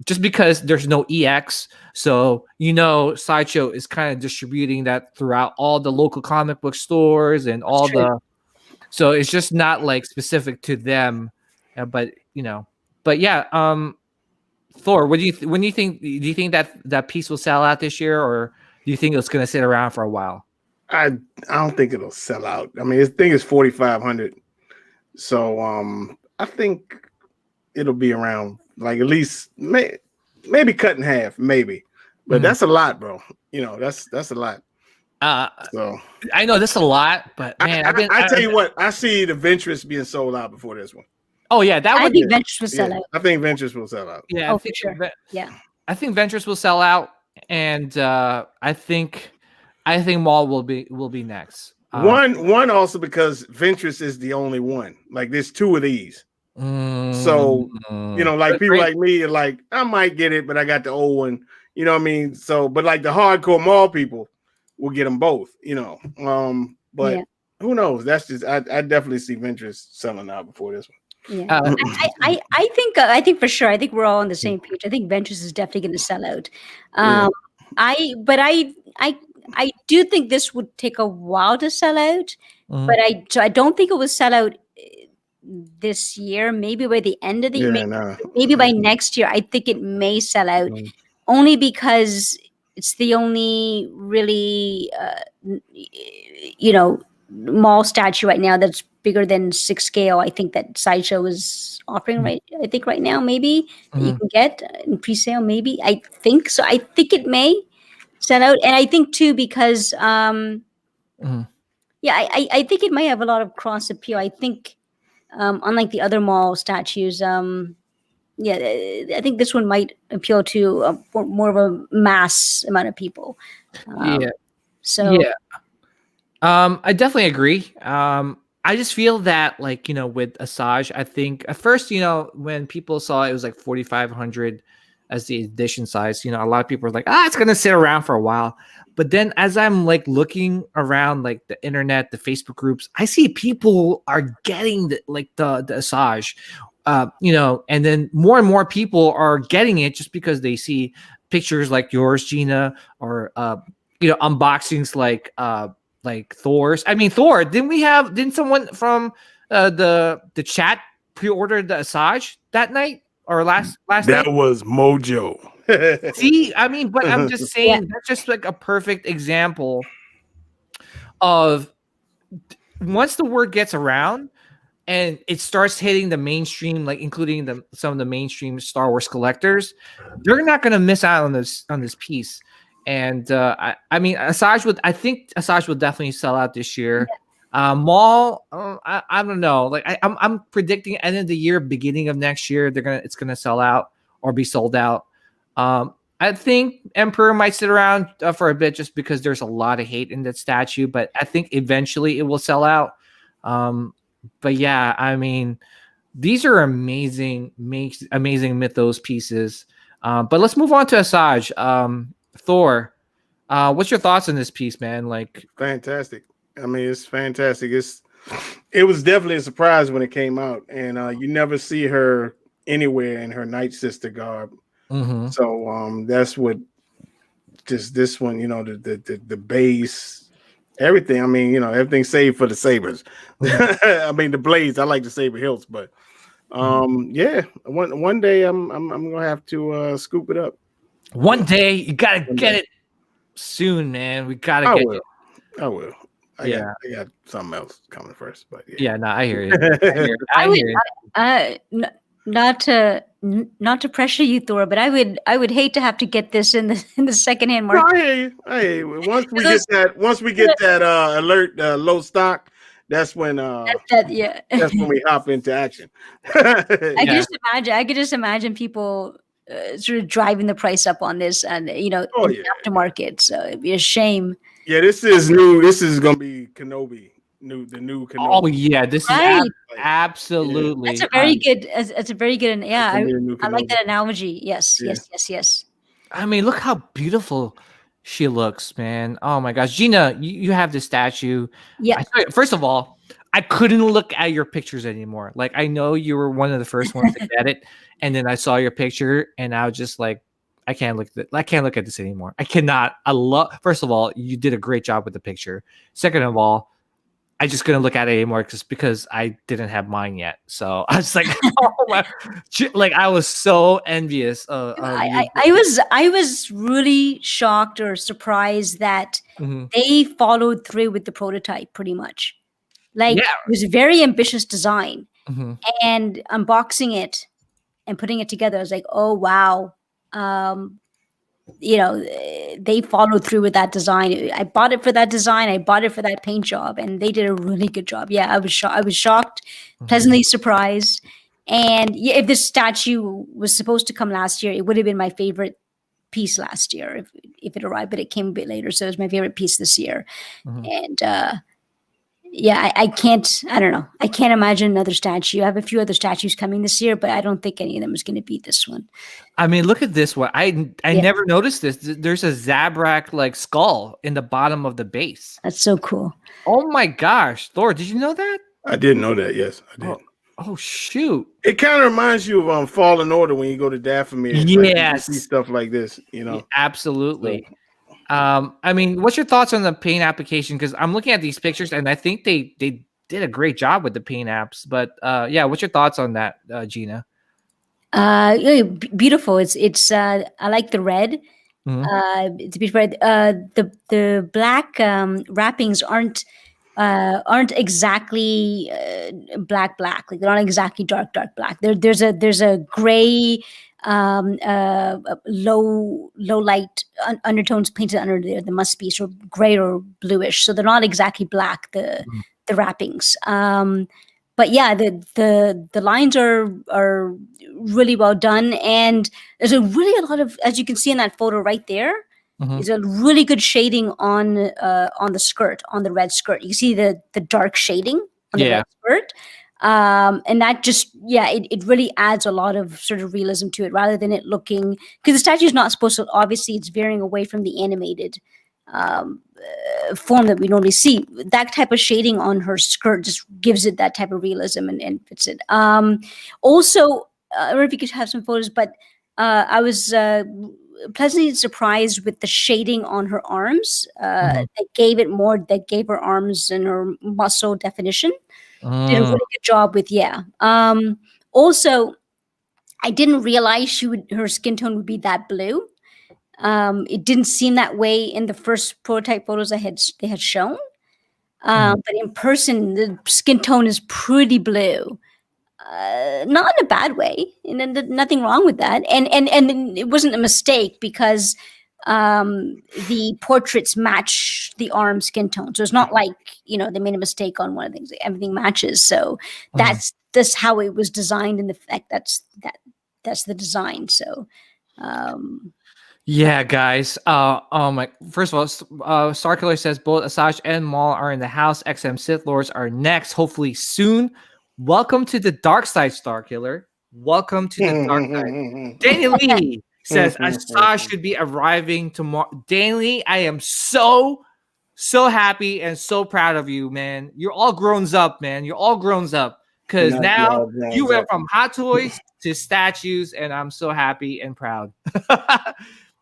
S1: Just because there's no EX, so Sideshow is kind of distributing that throughout all the local comic book stores and all so it's just not like specific to them, but yeah. Thor, when do you think? Do you think that piece will sell out this year, or do you think it's going to sit around for a while?
S3: I don't think it'll sell out. I mean, this thing is 4,500, so I think it'll be around, like, at least maybe cut in half, maybe, but that's a lot, bro. That's a lot. So
S1: I know that's a lot, but man,
S3: I tell you what, I see the Ventress being sold out before this one.
S1: Oh yeah,
S2: I think Ventress will sell out.
S3: I think Ventress will sell out.
S1: Yeah,
S2: for sure.
S1: I think Ventress will sell out, and I think Maul will be next.
S3: One also because Ventress is the only one. Like, there's two of these. So like people like me are like, I might get it, but I got the old one. You know what I mean? So, but like the hardcore Maul people will get them both. But who knows? That's just I definitely see Ventress selling out before this one.
S2: Yeah, I think for sure. I think we're all on the same page. I think Ventress is definitely going to sell out. I do think this would take a while to sell out, but I don't think it will sell out this year. Maybe by the end of the year, maybe by next year. I think it may sell out only because it's the only really Maul statue right now that's bigger than 6 scale. I think that Sideshow is offering right now, maybe that you can get in pre-sale. Maybe I think so. I think it may sell out, and I think too because I think it might have a lot of cross appeal. I think unlike the other Maul statues, I think this one might appeal to more of a mass amount of people.
S1: I definitely agree. I just feel that, like, with Asajj, I think at first, when people saw it was like 4,500 as the edition size, a lot of people were like, it's going to sit around for a while. But then as I'm like looking around like the internet, the Facebook groups, I see people are getting the Asajj, and then more and more people are getting it just because they see pictures like yours, Gina, or, unboxings like Thor's. I mean, Thor, didn't someone from the chat pre-order the Asajj that night or last night?
S3: That was Mojo.
S1: See, I mean, but I'm just saying that's just like a perfect example of once the word gets around and it starts hitting the mainstream, like including some of the mainstream Star Wars collectors, they're not going to miss out on this piece. And I mean, Asajj will definitely sell out this year. Maul, I don't know. Like I'm predicting end of the year, beginning of next year, it's gonna sell out or be sold out. I think Emperor might sit around for a bit just because there's a lot of hate in that statue, but I think eventually it will sell out. But yeah, I mean, these are amazing Mythos pieces. But let's move on to Asajj. Thor, what's your thoughts on this piece, man? Like,
S3: fantastic. I mean, it's fantastic. It was definitely a surprise when it came out, and you never see her anywhere in her Night Sister garb. So that's what just this one, the base, everything. I mean, everything saved for the sabers. I mean, the blades. I like the saber hilts, but one day I'm gonna have to scoop it up.
S1: One day you gotta get it soon, man. We gotta get it.
S3: I will. I got something else coming first, but
S1: I hear you. I hear you.
S2: not to pressure you, Thor, but I would hate to have to get this in the secondhand market.
S3: I hear you. Once we get that alert low stock, that's when that's when we hop into action.
S2: I could just imagine people sort of driving the price up on this, and in the aftermarket. So it'd be a shame.
S3: Yeah, this is new. This is gonna be Kenobi. The new Kenobi.
S1: Oh yeah, this is absolutely.
S2: That's a very good. It's a very good. Yeah, I like that analogy. Yes.
S1: I mean, look how beautiful she looks, man. Oh my gosh, Gina, you have this statue.
S2: Yeah.
S1: First of all, I couldn't look at your pictures anymore. Like, I know you were one of the first ones to get it, and then I saw your picture, and I was just like, I can't look at this anymore. I cannot. First of all, you did a great job with the picture. Second of all, I just couldn't look at it anymore because I didn't have mine yet. So I was like, oh my, like I was so envious.
S2: I was really shocked or surprised that they followed through with the prototype pretty much. Like, it was a very ambitious design, and unboxing it and putting it together, I was like, oh wow. They followed through with that design. I bought it for that design. I bought it for that paint job, and they did a really good job. Yeah, I was shocked, pleasantly surprised. And if this statue was supposed to come last year, it would have been my favorite piece last year if it arrived, but it came a bit later, so it was my favorite piece this year. And I don't know. I can't imagine another statue. I have a few other statues coming this year, but I don't think any of them is going to beat this one.
S1: I mean, look at this one. I never noticed this. There's a Zabrak like skull in the bottom of the base.
S2: That's so cool.
S1: Oh my gosh, Thor, did you know that?
S3: I didn't know that. Yes, I did.
S1: Oh shoot!
S3: It kind of reminds you of Fallen Order when you go to Dathomir.
S1: Yes,
S3: you see stuff like this.
S1: Yeah, absolutely. So, I mean, what's your thoughts on the paint application? Because I'm looking at these pictures, and I think they did a great job with the paint apps. But what's your thoughts on that, Gina?
S2: Beautiful. It's I like the red. It's beautiful. The black wrappings aren't exactly black. Like, they're not exactly dark black. There's a gray. Low light undertones painted under there. There must be sort of gray or bluish, so they're not exactly black. The wrappings, but yeah, the lines are really well done, and there's a lot of, as you can see in that photo right there, there's a really good shading on the skirt, on the red skirt. You see the dark shading on the red skirt. And that just, it really adds a lot of sort of realism to it, rather than it looking, because the statue is not supposed to, obviously it's veering away from the animated form that we normally see. That type of shading on her skirt just gives it that type of realism and fits it. Also, I don't know if you could have some photos, but I was pleasantly surprised with the shading on her arms. That gave her arms and her muscle definition. Did a really good job with, also, I didn't realize her skin tone would be that blue. It didn't seem that way in the first prototype photos they had shown. But in person, the skin tone is pretty blue. Not in a bad way, and nothing wrong with that. And it wasn't a mistake, because the portraits match the arm skin tone, so it's not like they made a mistake on one of the things. Everything matches, so that's how it was designed. In the fact that's the design. So
S1: guys. First of all, Starkiller says both Asajj and Maul are in the house. XM Sith Lords are next, hopefully soon. Welcome to the dark side, Starkiller. Welcome to the dark side. Danny Lee says Asajj should be arriving tomorrow. Danny, I am so happy and so proud of you, man. You're all grown up, man. You're all grown up, because now you went from Hot Toys to statues, and I'm so happy and proud.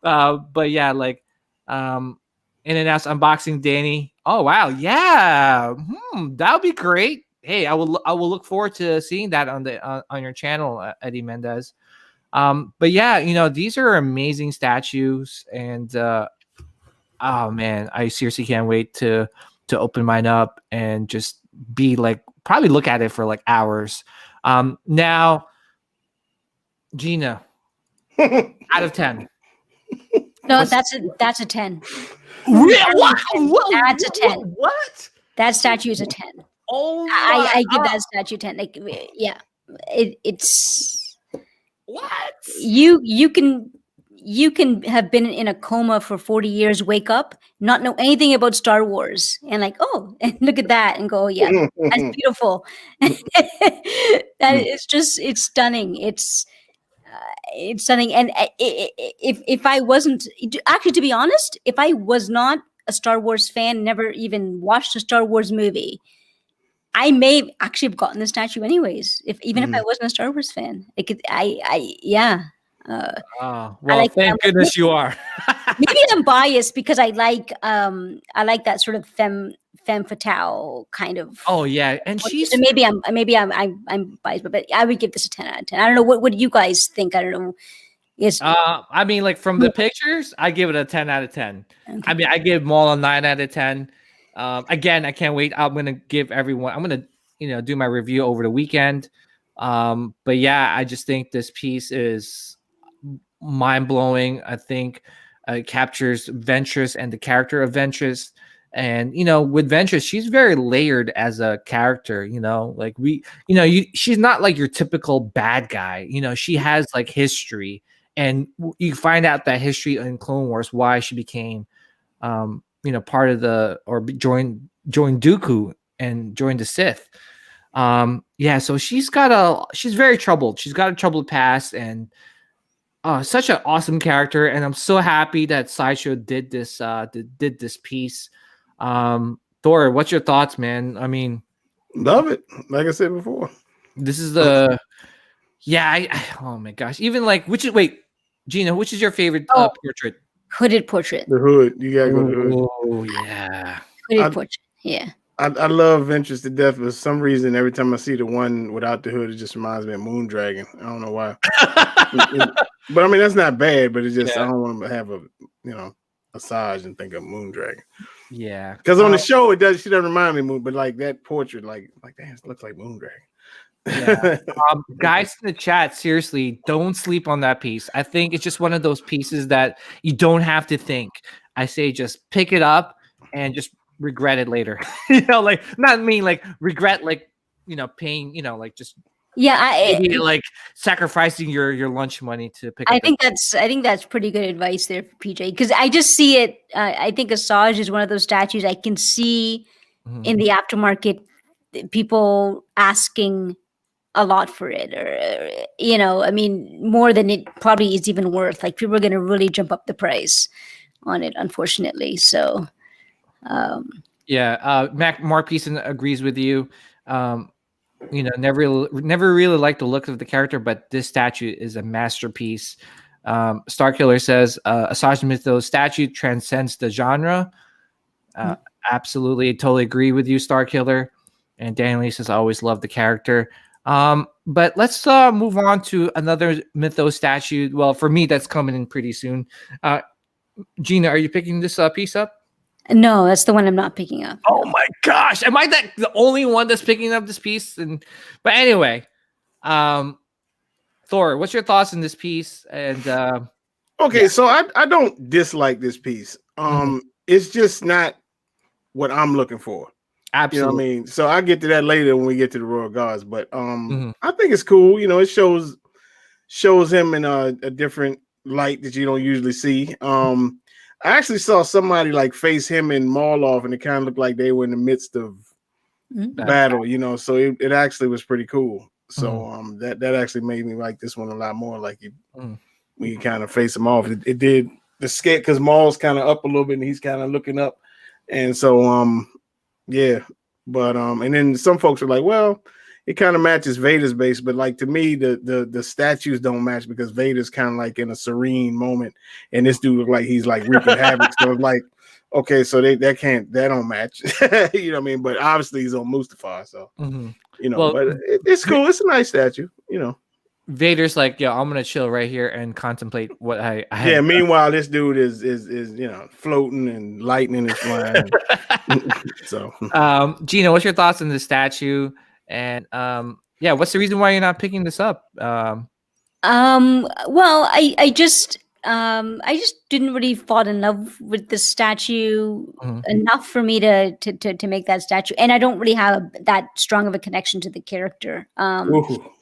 S1: But yeah, like in and out unboxing, Danny. Oh wow, yeah, that would be great. Hey, I will look forward to seeing that on your channel, Eddie Mendez. But yeah, these are amazing statues, and oh man, I seriously can't wait to open mine up and just be like, probably look at it for like hours. Now, Gina, out of 10.
S2: No, that's a 10.
S1: What?
S2: That's a 10.
S1: What?
S2: That statue is a 10.
S1: Oh,
S2: I give that statue 10. Like, yeah, it's
S1: what?
S2: You can have been in a coma for 40 years, wake up, not know anything about Star Wars, and like, oh, and look at that, and go, oh, yeah, that's beautiful. It's stunning. It's stunning. And if I wasn't actually, to be honest, if I was not a Star Wars fan, never even watched a Star Wars movie, I may actually have gotten the statue anyways. If I wasn't a Star Wars fan, yeah.
S1: Well, thank goodness you are.
S2: Maybe I'm biased because I like that sort of femme fatale kind of.
S1: Oh yeah, and she's
S2: so maybe I'm biased, but I would give this a 10 out of 10. I don't know what do you guys think. I don't know. Yes.
S1: I mean, like from the pictures, I give it a 10 out of 10. Okay. I mean, I give Maul a 9 out of 10. Again, I can't wait. I'm gonna do my review over the weekend. But yeah, I just think this piece is mind-blowing. I think it captures Ventress and the character of Ventress. And with Ventress, she's very layered as a character. She's not like your typical bad guy. She has like history, and you find out that history in Clone Wars, why she became part of joined Dooku and joined the Sith. So she's very troubled. She's got a troubled past, and such an awesome character. And I'm so happy that Sideshow did this piece. Thor, what's your thoughts, man? I mean,
S3: love it. Like I said before,
S1: this is oh my gosh. Even like, Gina, which is your favorite portrait?
S2: Hooded portrait.
S3: The hood. You gotta go to the hood.
S1: Oh yeah.
S2: Hooded portrait. Yeah.
S3: I love Ventress to death, but for some reason, every time I see the one without the hood, it just reminds me of Moondragon. I don't know why. But I mean, that's not bad, but it's just, I don't want to have a Asajj and think of Moondragon.
S1: Yeah.
S3: Because on the show, she doesn't remind me of Moon, but like that portrait, like damn, it looks like Moondragon.
S1: Yeah. Guys in the chat, seriously, don't sleep on that piece. I think it's just one of those pieces that you don't have to think. I say just pick it up and just regret it later. Like not mean like regret, like paying, like just like sacrificing your lunch money to pick. I
S2: think that's pretty good advice there for PJ, because I just see it. I think Asajj is one of those statues I can see in the aftermarket, people asking a lot for it, or I mean, more than it probably is even worth. Like people are going to really jump up the price on it, unfortunately. So,
S1: Mark Pearson agrees with you. Never really liked the look of the character, but this statue is a masterpiece. Starkiller says Asajj Mythos statue transcends the genre. Absolutely, I totally agree with you, Starkiller. And Daniel Lee says I always love the character. But let's move on to another Mythos statue. Well, for me, that's coming in pretty soon. Gina, are you picking this piece up?
S2: No, that's the one I'm not picking up.
S1: Oh my gosh, am I the only one that's picking up this piece? But anyway, Thor, what's your thoughts on this piece? And
S3: so I don't dislike this piece. It's just not what I'm looking for.
S1: Absolutely.
S3: You know what I mean? So I'll get to that later when we get to the Royal Guards. But I think it's cool. It shows him in a different light that you don't usually see. I actually saw somebody like face him and Maul off, and it kind of looked like they were in the midst of battle, so it actually was pretty cool. So that actually made me like this one a lot more. Like when you kind of face him off, it did the skate, because Maul's kind of up a little bit and he's kind of looking up, and so but and then some folks are like, well, it kind of matches Vader's base, but like to me, the statues don't match, because Vader's kind of like in a serene moment, and this dude look like he's like wreaking havoc. So it's like, okay, so that don't match. You know what I mean? But obviously he's on Mustafar, so but it's cool. It's a nice statue,
S1: Vader's like, yo, I'm gonna chill right here and contemplate what I
S3: yeah. Meanwhile, this dude is floating and lightning is flying. So,
S1: Gina, what's your thoughts on this statue? And what's the reason why you're not picking this up?
S2: Well, I just didn't really fall in love with the statue enough for me to make that statue, and I don't really have that strong of a connection to the character. But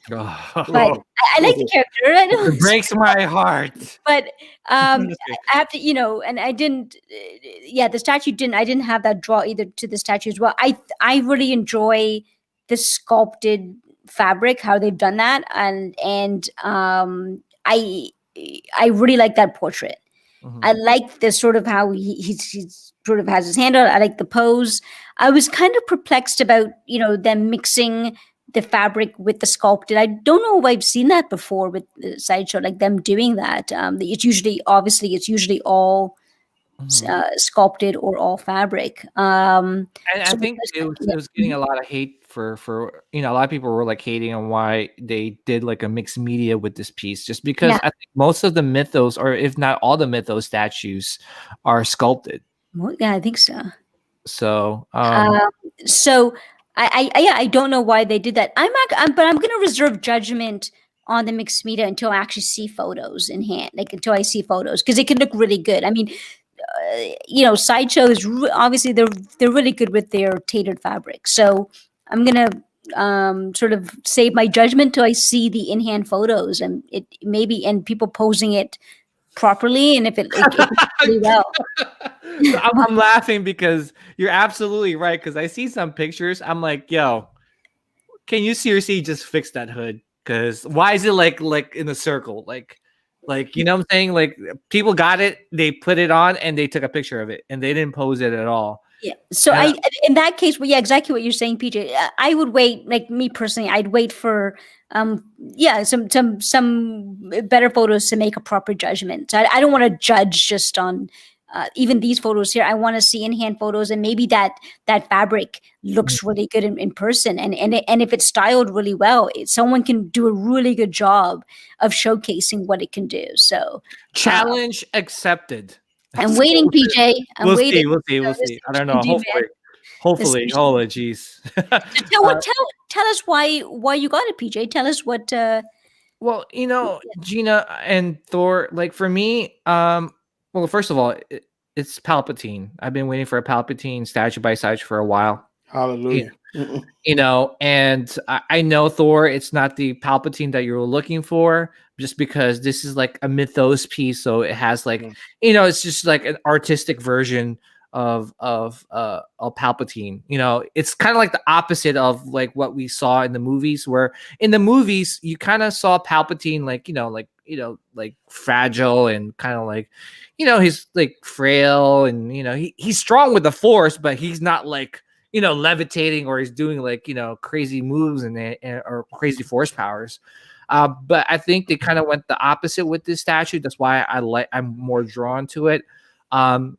S2: I like the character. I know
S1: It breaks my heart.
S2: but I have to, and I didn't. Yeah, the statue didn't. I didn't have that draw either to the statue as well. I really enjoy the sculpted fabric, how they've done that, and I really like that portrait. I like the sort of how he's sort of has his hand out. I like the pose. I was kind of perplexed about them mixing the fabric with the sculpted. I don't know if I've seen that before with the Sideshow, like them doing that. It's usually all sculpted or all fabric.
S1: And I think it was getting a lot of hate for a lot of people were like hating on why they did like a mixed media with this piece, just because I think most of the mythos, or if not all the mythos statues, are sculpted.
S2: Well, yeah, I think so.
S1: So
S2: I don't know why they did that. But I'm going to reserve judgment on the mixed media until I actually see photos in hand, like until I see photos, because it can look really good. I mean, Sideshow is obviously they're really good with their tapered fabric. So I'm gonna sort of save my judgment till I see the in hand photos and people posing it properly, and if it really well.
S1: I'm laughing because you're absolutely right. Because I see some pictures, I'm like, yo, can you seriously just fix that hood? Because why is it like in a circle? Like you know what I'm saying? Like people got it, they put it on, and they took a picture of it, and they didn't pose it at all.
S2: Yeah. So in that case, well, yeah, exactly what you're saying, PJ. I would wait, like me personally, I'd wait for some better photos to make a proper judgment. So I don't want to judge just on even these photos here. I want to see in-hand photos, and maybe that fabric looks really good in person, and if it's styled really well, someone can do a really good job of showcasing what it can do. So
S1: challenge accepted.
S2: I'm waiting, PJ.
S1: We'll see. I don't know. Hopefully. Oh, jeez.
S2: Tell us why you got it, PJ. Tell us what.
S1: Well, Gina and Thor. Like for me, well, first of all, it's Palpatine. I've been waiting for a Palpatine statue by Asajj for a while.
S3: Hallelujah.
S1: And I know Thor, it's not the Palpatine that you're looking for, just because this is like a mythos piece. So it has like, it's just like an artistic version of Palpatine. It's kind of like the opposite of like what we saw in the movies, where in the movies you kind of saw Palpatine like fragile and kind of like, he's like frail, and he's strong with the Force, but he's not like levitating, or he's doing like crazy moves or crazy Force powers. But I think they kind of went the opposite with this statue. That's why I'm more drawn to it. I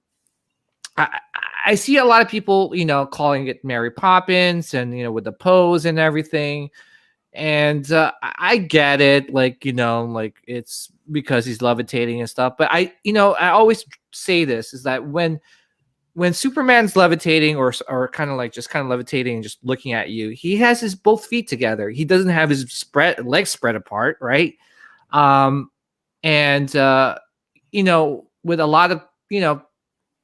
S1: see a lot of people calling it Mary Poppins, and with the pose and everything. And I get it, like it's because he's levitating and stuff. But I always say this is that when Superman's levitating or kind of levitating and just looking at you, he has his both feet together. He doesn't have his legs spread apart, right? And with a lot of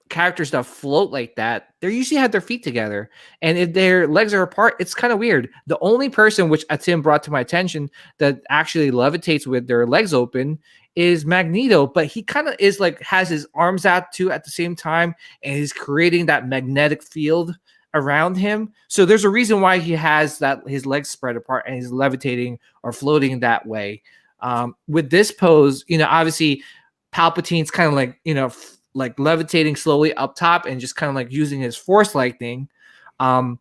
S1: characters that float like that, they usually have their feet together, and if their legs are apart, it's kind of weird. The only person which Tim brought to my attention that actually levitates with their legs open is Magneto, but he kind of is like has his arms out too at the same time, and he's creating that magnetic field around him. So there's a reason why he has that his legs spread apart and he's levitating or floating that way. With this pose, obviously Palpatine's kind of like like levitating slowly up top and just kind of like using his Force lightning. And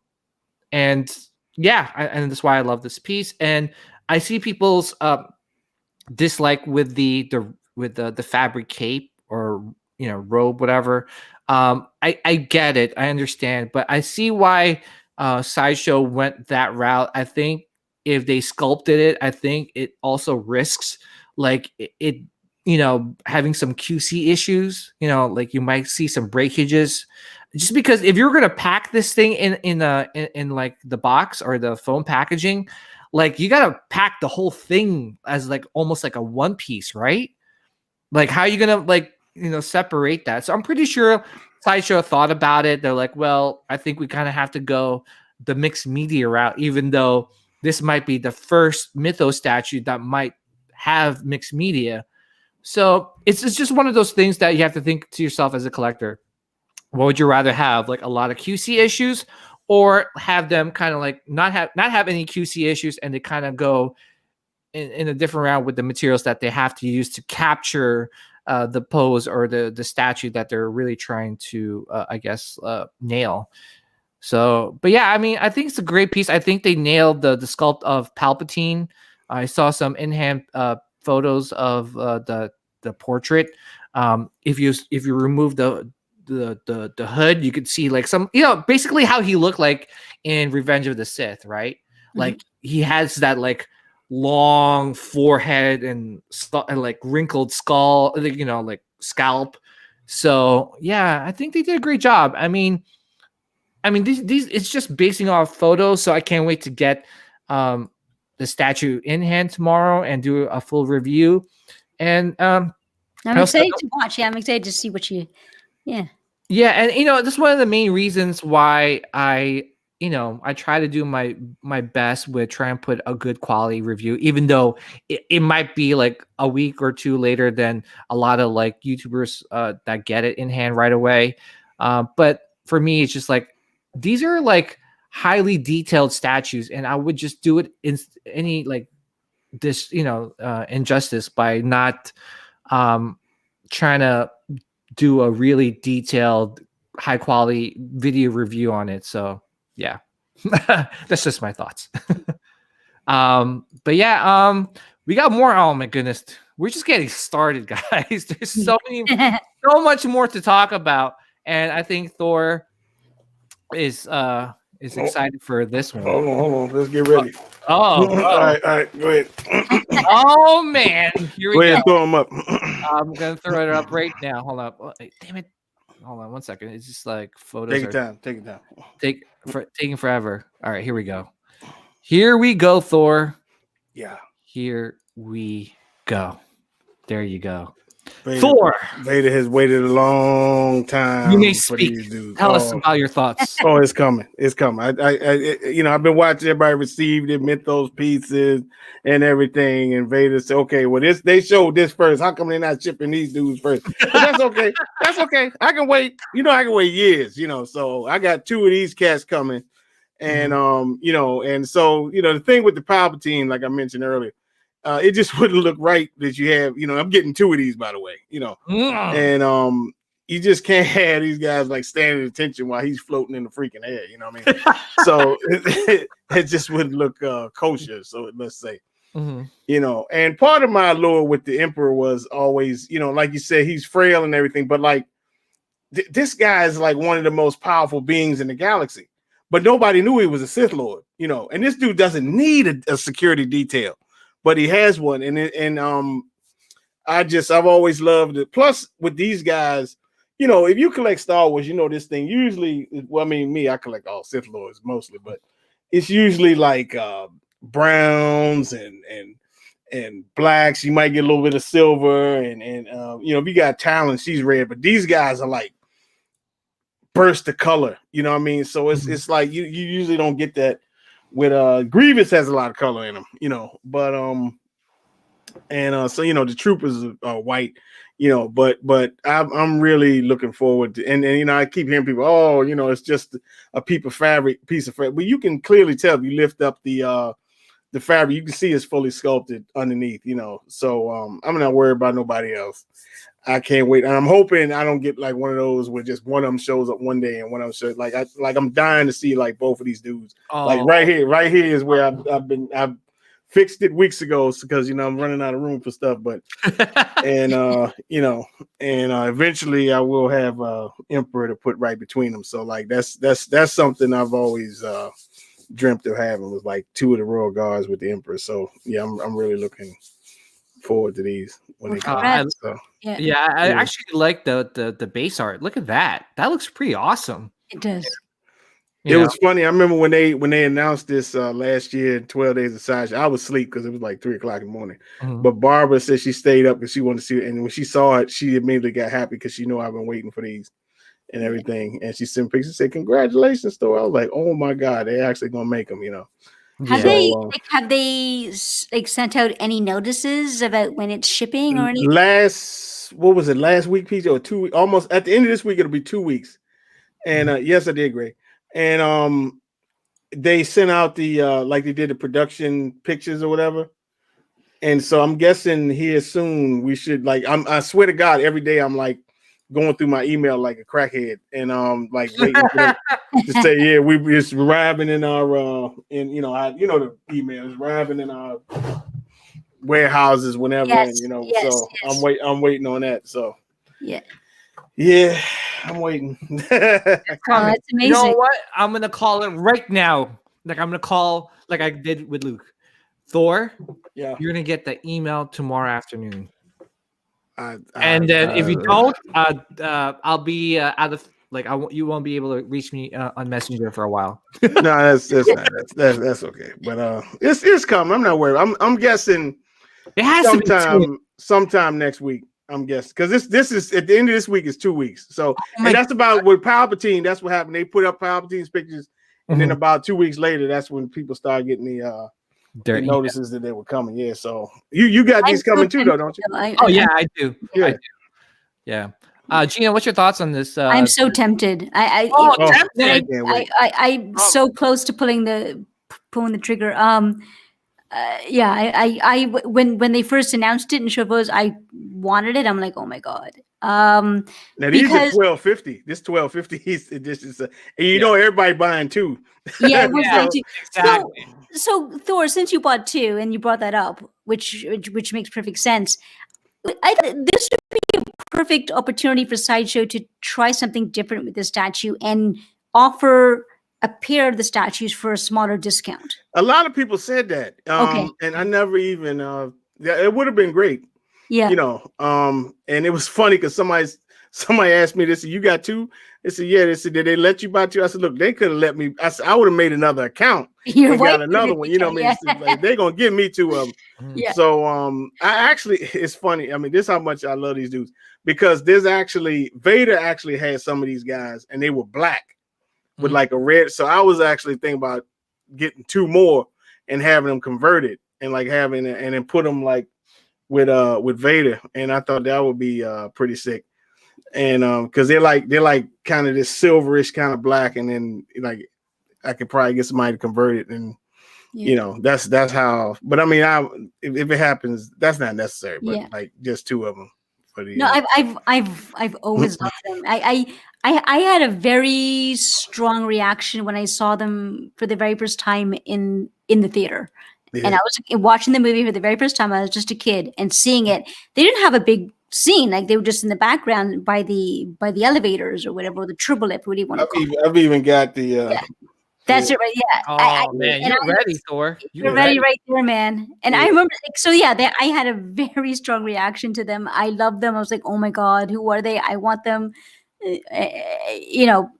S1: that's why I love this piece. And I see people's dislike with the fabric cape or robe, whatever. I get it, I understand, but I see why Sideshow went that route. I think if they sculpted it, I think it also risks like it having some QC issues. Like you might see some breakages, just because if you're gonna pack this thing in like the box or the foam packaging, like you gotta pack the whole thing as like almost like a one piece, right? Like how are you gonna like separate that? So I'm pretty sure Sideshow thought about it. They're like, well, I think we kind of have to go the mixed media route, even though this might be the first Mythos statue that might have mixed media. So it's just one of those things that you have to think to yourself as a collector. What would you rather have, like a lot of QC issues, or have them kind of like not have any QC issues, and they kind of go in a different route with the materials that they have to use to capture the pose or the statue that they're really trying to, nail. So, but yeah, I mean, I think it's a great piece. I think they nailed the sculpt of Palpatine. I saw some in-hand photos of the portrait. If you remove the hood, you could see like some, basically how he looked like in Revenge of the Sith, right? Mm-hmm. Like he has that like long forehead and like wrinkled skull, like scalp. So yeah, I think they did a great job. I mean, these it's just basing off photos, so I can't wait to get the statue in hand tomorrow and do a full review. And I'm
S2: excited to watch. Yeah, I'm excited to see what you. Yeah.
S1: Yeah, and that's one of the main reasons why I try to do my best with try and put a good quality review, even though it might be like a week or two later than a lot of like YouTubers that get it in hand right away. But for me, it's just like these are like highly detailed statues, and I would just do it in any like this injustice by not trying to do a really detailed, high quality video review on it. So yeah, that's just my thoughts. But yeah, we got more. Oh my goodness, we're just getting started, guys. There's so much more to talk about, and I think Thor is excited for this one.
S3: Hold on, let's get ready.
S1: All
S3: right, go ahead.
S1: Oh man, here we go.
S3: Go ahead, throw him up.
S1: I'm gonna throw it up right now. Hold up. Oh, damn it. Hold on 1 second. It's just like photos.
S3: Take it down.
S1: Taking forever. All right, here we go. Here we go, Thor.
S3: Yeah.
S1: Here we go. There you go.
S3: Thor. Vader has waited a long time.
S1: You may speak. Tell us about your thoughts.
S3: Oh, it's coming. It's coming. I've been watching everybody receive their Mythos pieces and everything, and Vader said, "Okay, well, they showed this first. How come they're not shipping these dudes first?" But that's okay. That's okay. I can wait. I can wait years. So I got 2 of these cats coming, and and so the thing with the Palpatine, like I mentioned earlier. It just wouldn't look right that you have, I'm getting 2 of these, by the way, and you just can't have these guys like standing at attention while he's floating in the freaking air, So it just wouldn't look kosher. So let's say, and part of my allure with the Emperor was always, like you said, he's frail and everything, but like this guy is like one of the most powerful beings in the galaxy, but nobody knew he was a Sith Lord, and this dude doesn't need a security detail. But he has one, and I've always loved it. Plus, with these guys, if you collect Star Wars, this thing usually. Well, I mean, I collect all Sith Lords mostly, but it's usually like browns and blacks. You might get a little bit of silver, and if you got talent, she's red. But these guys are like burst of color. You know what I mean? So it's like you usually don't get that. With Grievous has a lot of color in him, but so the troopers are white, but I'm really looking forward to, and I keep hearing people, it's just a piece of fabric, but you can clearly tell if you lift up the fabric, you can see it's fully sculpted underneath, so I'm not worried about nobody else. I can't wait, and I'm hoping I don't get like one of those where just one of them shows up one day and one of them shows I'm dying to see like both of these dudes. Like right here is where I've fixed it weeks ago because I'm running out of room for stuff, but and eventually I will have Emperor to put right between them. So like that's something I've always dreamt of having, was like 2 of the Royal Guards with the Emperor. So yeah, I'm really looking forward to these when they come out. So.
S1: I actually like the base art. Look at that. That looks pretty awesome.
S2: It does.
S3: It was funny. I remember when they announced this last year, 12 Days of Asajj. I was asleep because it was like 3:00 in the morning.
S1: Mhm.
S3: But Barbara said she stayed up because she wanted to see it. And when she saw it, she immediately got happy because she knew I've been waiting for these and everything. And she sent pictures, said, "Congratulations, Thor." I was like, "Oh my God, they're actually gonna make them,"
S2: Have they sent out any notices about when it's shipping or anything?
S3: Last week, PJ, or 2 weeks? Almost at the end of this week, it'll be 2 weeks. And yes, I did, Gray. And they sent out the like they did the production pictures or whatever. And so I'm guessing here soon we should I swear to God, every day I'm like going through my email like a crackhead and like waiting for them to say, yeah, we just arriving in our the emails arriving in our warehouses whenever,
S2: yes,
S3: and
S2: yes.
S3: I'm waiting on that. So
S2: yeah,
S3: I'm waiting.
S2: That's amazing.
S1: You know what? I'm gonna call it right now. Like I'm gonna call like I did with Luke. Thor, you're gonna get the email tomorrow afternoon. And then if you don't, I'll be out of you won't be able to reach me on Messenger for a while.
S3: No, that's okay. But it's coming. I'm not worried. I'm guessing
S1: it has
S3: sometime next week. I'm guessing because this is at the end of this week is 2 weeks. So and that's about with Palpatine. That's what happened. They put up Palpatine's pictures, and then about 2 weeks later, that's when people start getting the notices that they were coming. Yeah. So you got these coming too, though, don't you?
S1: I do. Yeah. I do. Yeah. Gina, what's your thoughts on this?
S2: I'm so tempted. I'm so close to pulling the trigger. When they first announced it in Chevos, I wanted it. I'm like, oh my God.
S3: Now these are 1250. This 1250 edition, and everybody buying two.
S2: Yeah, we're buying two. Exactly. So Thor, since you bought two and you brought that up, which makes perfect sense, this would be a perfect opportunity for Sideshow to try something different with the statue and offer a pair of the statues for a smaller discount.
S3: A lot of people said that. And I never even it would have been great.
S2: Yeah.
S3: And it was funny because somebody asked me this, you got two? They said, yeah. They said, did they let you buy two? I said, look, they could have let me. I said, I would have made another account. You got another one. You know what I mean? Like, they're gonna give me two of them.
S2: Yeah.
S3: So it's funny. I mean, this is how much I love these dudes because Vader actually had some of these guys and they were black with like a red. So I was actually thinking about getting two more and having them converted and like having and then put them like with Vader. And I thought that would be pretty sick. And because they're like kind of this silverish kind of black, and then like I could probably get somebody to convert it, and that's how. But I mean, if it happens, that's not necessary. But like just two of them for the.
S2: No, I've always loved them. I had a very strong reaction when I saw them for the very first time in the theater. Yeah. And I was watching the movie for the very first time. I was just a kid and seeing it. They didn't have a big scene, like they were just in the background by the elevators or whatever, or the turbolip. What do you want to call it?
S3: I've even got the.
S2: That's it, right? Yeah.
S1: Oh man, you're ready, Thor.
S2: You're ready right there, man. And I remember, I had a very strong reaction to them. I loved them. I was like, oh my God, who are they? I want them.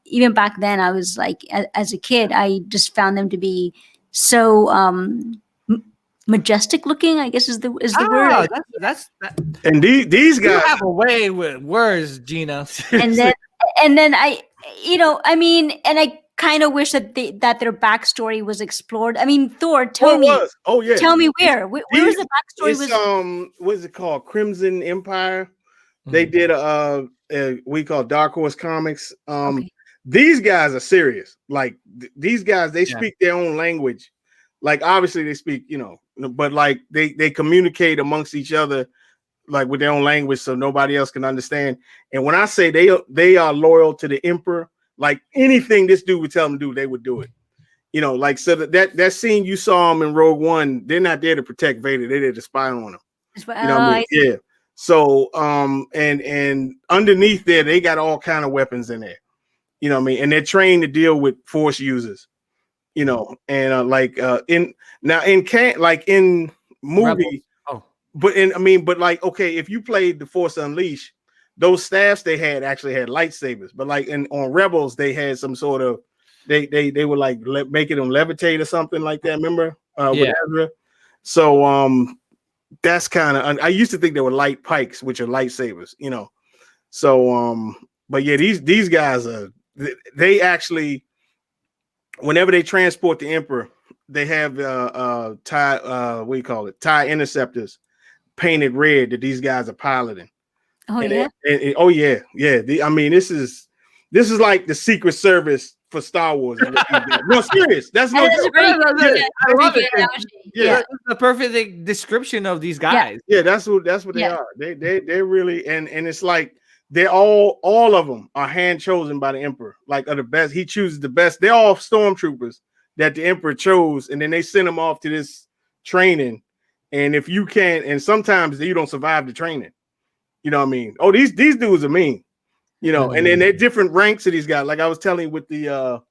S2: Even back then, I was like, as a kid, I just found them to be so majestic looking, I guess is the word.
S1: That's
S3: and these guys
S1: you have a way with words, Gina.
S2: and then I kind of wish that their backstory was explored. I mean, Thor, tell me where was the backstory?
S3: What is it called? Crimson Empire. They did we call Dark Horse Comics. These guys are serious. Like these guys, they speak their own language. Like obviously they speak, but like they communicate amongst each other, like with their own language, so nobody else can understand. And when I say they are loyal to the Emperor, like anything this dude would tell them to do, they would do it. Like so that scene you saw them in Rogue One, they're not there to protect Vader, they're there to spy on him. What I mean? Yeah. So and underneath there, they got all kind of weapons in there. You know what I mean? And they're trained to deal with Force users. And in movie, but like, okay, if you played the Force Unleashed, those staffs they had actually had lightsabers, but like on Rebels, they had some sort of they were like making them levitate or something like that. Remember?
S1: Yeah.
S3: With Ezra. So that's kind of. I used to think they were light pikes, which are lightsabers. So but yeah, these guys are. They actually, whenever they transport the Emperor, they have TIE what do you call it? TIE interceptors painted red that these guys are piloting.
S2: Oh
S3: and
S2: yeah.
S3: Oh yeah. I mean, this is like the Secret Service for Star Wars. No, serious. That's no joke.
S1: I love it.
S3: Yeah,
S1: that's the perfect description of these guys.
S3: Yeah, that's what they are. They're really and it's like they're all of them are hand chosen by the Emperor. Like are the best. He chooses the best. They're all stormtroopers that the Emperor chose, and then they send them off to this training. And if you can't, and sometimes you don't survive the training. You know what I mean? Oh, these dudes are mean. And then they're different ranks of these guys. Like I was telling you with the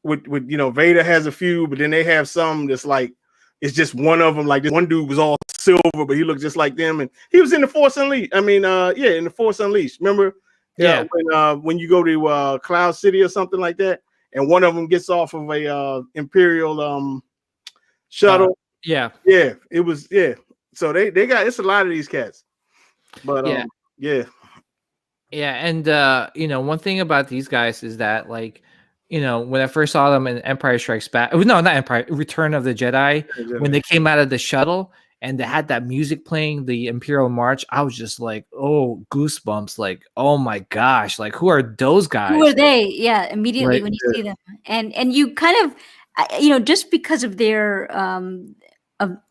S3: with Vader has a few, but then they have some that's like it's just one of them. Like this one dude was all silver, but he looked just like them, and he was in the Force Unleashed. I mean, in the Force Unleashed. Remember?
S1: Yeah.
S3: When you go to Cloud City or something like that, and one of them gets off of a Imperial shuttle.
S1: Yeah.
S3: It was So they got it's a lot of these cats, but yeah.
S1: And one thing about these guys is that like, when I first saw them in Empire Strikes Back, no, not Empire, Return of the Jedi, when they came out of the shuttle and they had that music playing, the Imperial March, I was just like, oh, goosebumps, like, oh my gosh, like who are those guys?
S2: Who are they? Yeah, immediately when you see them, and you kind of, just because of their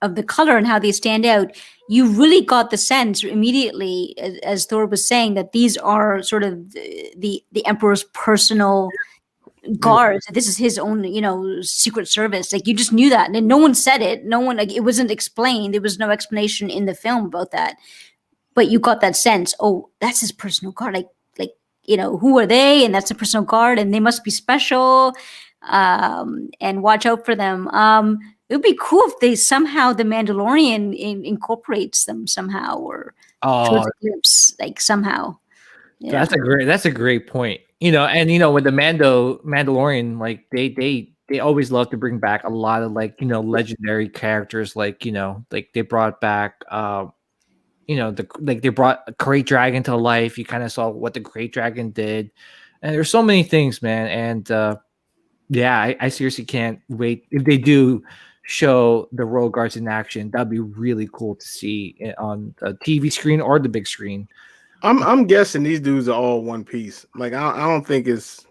S2: of the color and how they stand out, you really got the sense immediately, as Thor was saying, that these are sort of the Emperor's personal guards. This is his own, secret service. Like you just knew that, and no one said it. No one, like it wasn't explained. There was no explanation in the film about that, but you got that sense. Oh, that's his personal guard. Like who are they? And that's a personal guard, and they must be special. And watch out for them. It would be cool if they somehow the Mandalorian incorporates them somehow, or shows a glimpse, like somehow. Yeah.
S1: That's a great point. And with the Mandalorian, like they always love to bring back a lot of like legendary characters, like like they brought back they brought a Great Dragon to life. You kind of saw what the Great Dragon did, and there's so many things, man. And I seriously can't wait if they do show the Royal Guards in action. That'd be really cool to see on a TV screen or the big screen.
S3: I'm guessing these dudes are all one piece. Like I don't think it's.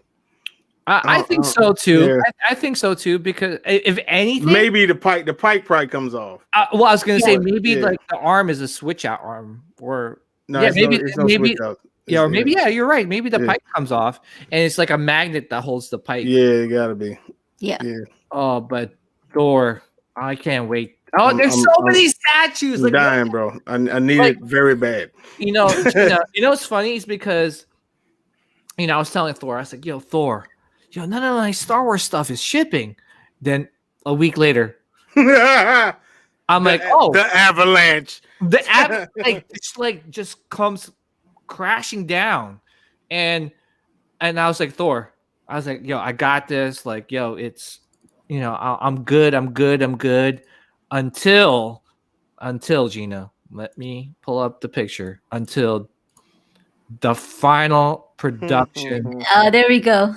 S1: I think so too. Yeah. I think so too, because if anything,
S3: maybe the pike probably comes off.
S1: Well, I was gonna say maybe like the arm is a switch out arm, or maybe you're right. Maybe the pipe comes off, and it's like a magnet that holds the pipe.
S3: Yeah, it gotta be.
S2: Yeah.
S1: Oh, but Thor, I can't wait. Oh, there's so many statues.
S3: I'm
S1: like,
S3: dying, bro. I need it very bad.
S1: What's funny is because, I was telling Thor, I was like, "Yo, Thor, none of my Star Wars stuff is shipping." Then a week later, I'm like, "Oh,
S3: the avalanche."
S1: It's just comes crashing down, and I was like, Thor, I was like, "Yo, I got this." Like, yo, it's, I'm good. Until Gina, let me pull up the picture. Until the final production.
S2: There we go.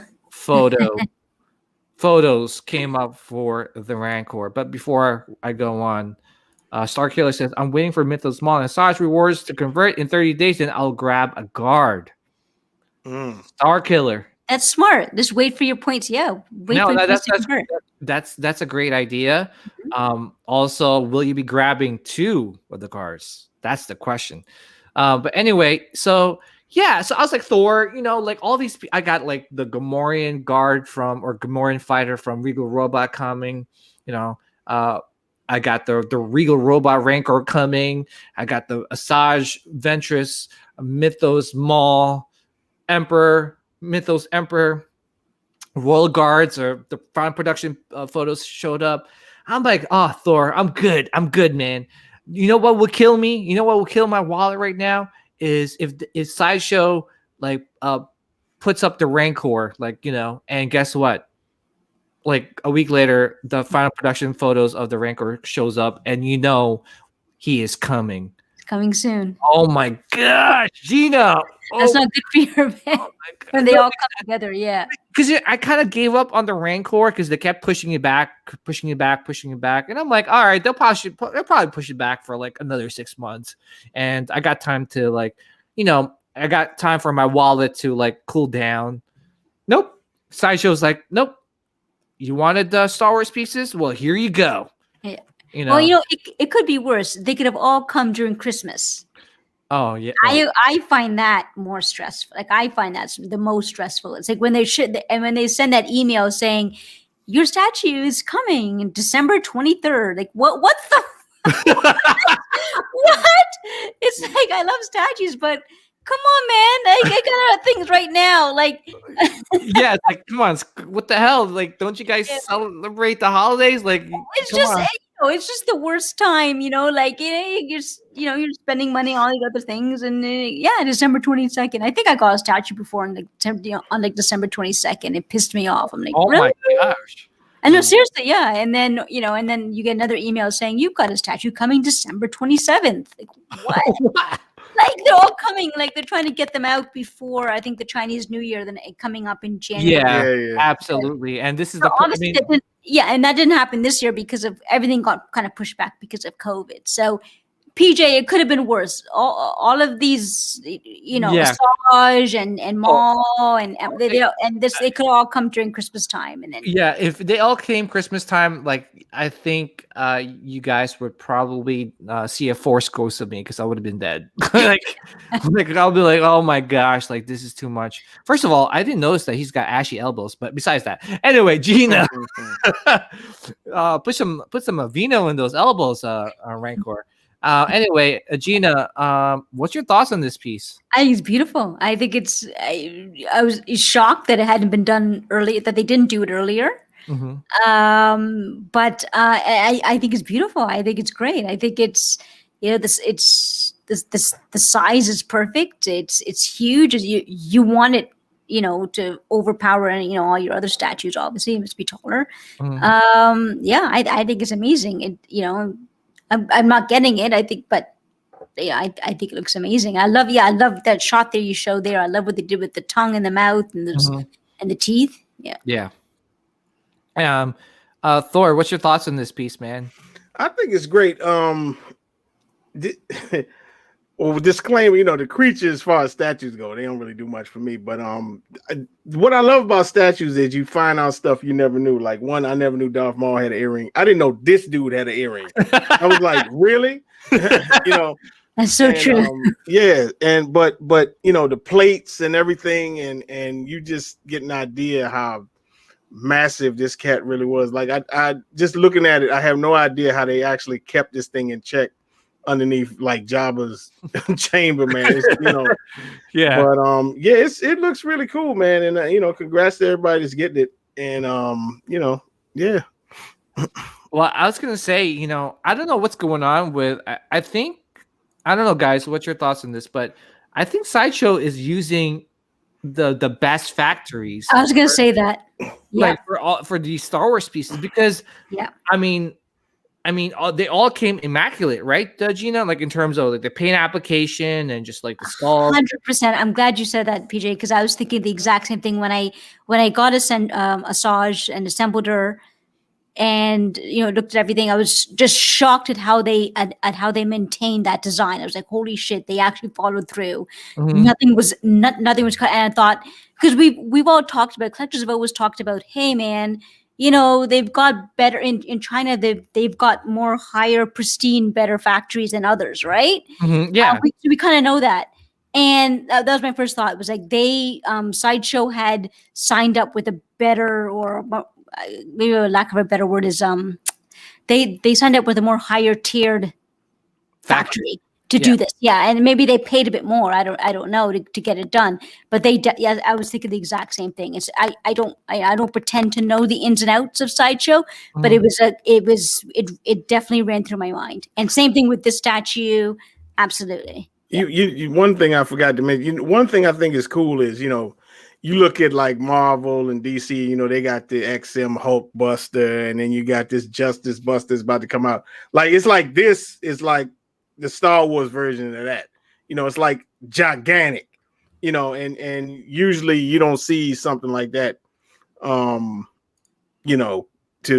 S1: Photos came up for the Rancor. But before I go on, Starkiller says, I'm waiting for Mythos Maul and Asajj rewards to convert in 30 days, and I'll grab a guard. Starkiller.
S2: That's smart. Just wait for your points. Yeah.
S1: That's a great idea. Also, will you be grabbing 2 of the cars? That's the question. But anyway, so I was like, Thor, like all these, I got like the Gamorrean guard or Gamorrean fighter from Regal Robot coming, I got the Regal Robot Rancor coming. I got the Asajj Ventress, Mythos Maul, Mythos Emperor, Royal Guards, or the final production photos showed up. I'm like, oh, Thor, I'm good, man. You know what would kill me? You know what will kill my wallet right now is if Sideshow puts up the Rancor, and guess what? like a week later, the final production photos of the Rancor shows up, and he is coming.
S2: It's coming soon.
S1: Oh my gosh, Gina!
S2: That's not good for your man. When they all come together, yeah.
S1: Because I kind of gave up on the Rancor because they kept pushing it back, and I'm like, all right, they'll probably push it back for like another 6 months, and I got time to I got time for my wallet to like cool down. Nope. Sideshow's like, nope. You wanted the Star Wars pieces? Well, here you go.
S2: Yeah. Well, it could be worse. They could have all come during Christmas.
S1: Oh yeah.
S2: I find that more stressful. Like I find that's the most stressful. It's like when they send that email saying your statue is coming December 23rd. Like what's the what? It's like I love statues, but come on, man! I got other things right now. Like,
S1: yeah, it's like come on, what the hell? Like, don't you guys celebrate the holidays? Like,
S2: it's just the worst time, Like, you're spending money on all these other things, and December 22nd. I think I got a statue before on December 22nd. It pissed me off. I'm like,
S1: oh
S2: really?
S1: My gosh!
S2: I know, seriously, yeah. And then you get another email saying you've got a statue coming December 27th. Like, what? Like they're all coming, like they're trying to get them out before I think the Chinese New Year, then coming up in January.
S1: Yeah. Absolutely. And this is
S2: obviously and that didn't happen this year because of everything got kind of pushed back because of COVID. So PJ, it could have been worse. All of these, Asajj and Maul and they could all come during Christmas time, and then
S1: if they all came Christmas time, like I think you guys would probably see a force ghost of me because I would have been dead. like I'll be like, oh my gosh, like this is too much. First of all, I didn't notice that he's got ashy elbows, but besides that, anyway, Gina, put some Aveeno in those elbows, Rancor. Anyway, Gina, what's your thoughts on this piece?
S2: I think it's beautiful. I think I was shocked that it hadn't been done early, that they didn't do it earlier. Mm-hmm. But I think it's beautiful. I think it's great. I think it's the size is perfect. It's huge. You want it, to overpower all your other statues. Obviously, it must be taller. Mm-hmm. I think it's amazing. I'm not getting it, I think, but I think it looks amazing. I love that shot there you showed there. I love what they did with the tongue and the mouth and the teeth. Yeah.
S1: Thor, what's your thoughts on this piece, man?
S3: I think it's great. Well, disclaimer, the creatures, as far as statues go, they don't really do much for me. But what I love about statues is you find out stuff you never knew. Like I never knew Darth Maul had an earring. I didn't know this dude had an earring. I was like, really?
S2: That's so true.
S3: But the plates and everything, and you just get an idea how massive this cat really was. Like I just looking at it, I have no idea how they actually kept this thing in check underneath like Jabba's chamber, man. But it looks really cool, man. And congrats to everybody that's getting it. And yeah.
S1: Well, I was gonna say, I don't know what's going on with. I think I don't know, guys. What's your thoughts on this? But I think Sideshow is using the best factories.
S2: I was gonna say that,
S1: like for these Star Wars pieces, because I mean, they all came immaculate, right, Gina? Like in terms of like the paint application and just like the sculpt.
S2: 100%. I'm glad you said that, PJ, because I was thinking the exact same thing when I got Asajj and assembled her, and looked at everything. I was just shocked at how they maintained that design. I was like, holy shit, they actually followed through. Mm-hmm. Nothing was cut. And I thought, because we've all talked about, collectors have always talked about, hey man, they've got better in China. They've got more higher, pristine, better factories than others, right?
S1: Mm-hmm. Yeah,
S2: we kind of know that, and that was my first thought. It was like they Sideshow had signed up with a better, or maybe a lack of a better word is they signed up with a more higher tiered factory to do this. Yeah, and maybe they paid a bit more. I don't know to get it done. But I was thinking the exact same thing. It's I don't pretend to know the ins and outs of Sideshow, but it definitely ran through my mind. And same thing with this statue. Absolutely.
S3: You one thing I forgot to mention. One thing I think is cool is you look at like Marvel and DC, you know, they got the XM Hulk Buster, and then you got this Justice Buster is about to come out. Like it's like this is like the Star Wars version of that. You know, it's like gigantic, you know, and usually you don't see something like that, you know,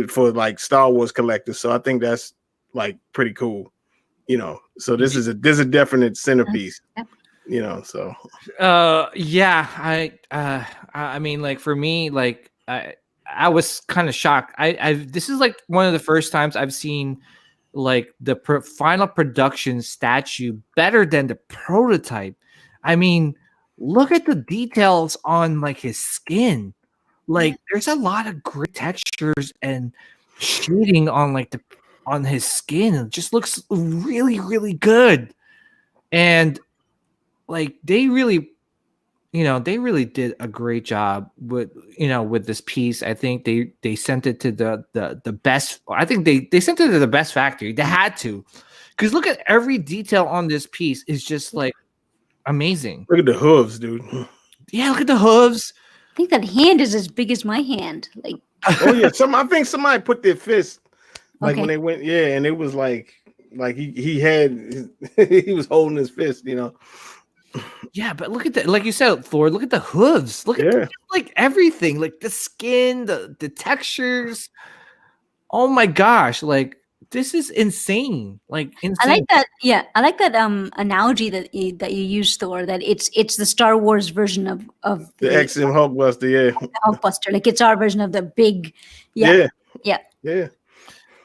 S3: for like Star Wars collectors. So I think that's like pretty cool, you know. So this is a definite centerpiece, you know. So
S1: yeah, I mean, like for me, like I was kind of shocked. This is like one of the first times I've seen like the final production statue better than the prototype. I mean, look at the details on like his skin. Like there's a lot of great textures and shading on like on his skin. It just looks really, really good. And like they really did a great job with this piece. I think they sent it to the best. I think they sent it to the best factory. They had to, because look at every detail on this piece is just like amazing.
S3: Look at the hooves, dude.
S1: Yeah, look at the hooves.
S2: I think that hand is as big as my hand. Like,
S3: oh yeah, I think somebody put their fist like when they went, and it was like he had he was holding his fist, you know.
S1: Yeah, but look at that, like you said, Thor. Look at the hooves. Look at like everything, like the skin, the textures. Oh my gosh, like this is insane. Like insane.
S2: I like that. Yeah, I like that analogy that you used, Thor. That it's the Star Wars version of
S3: the XM Hulkbuster. Yeah,
S2: Hulkbuster. Like it's our version of the big.
S3: Yeah.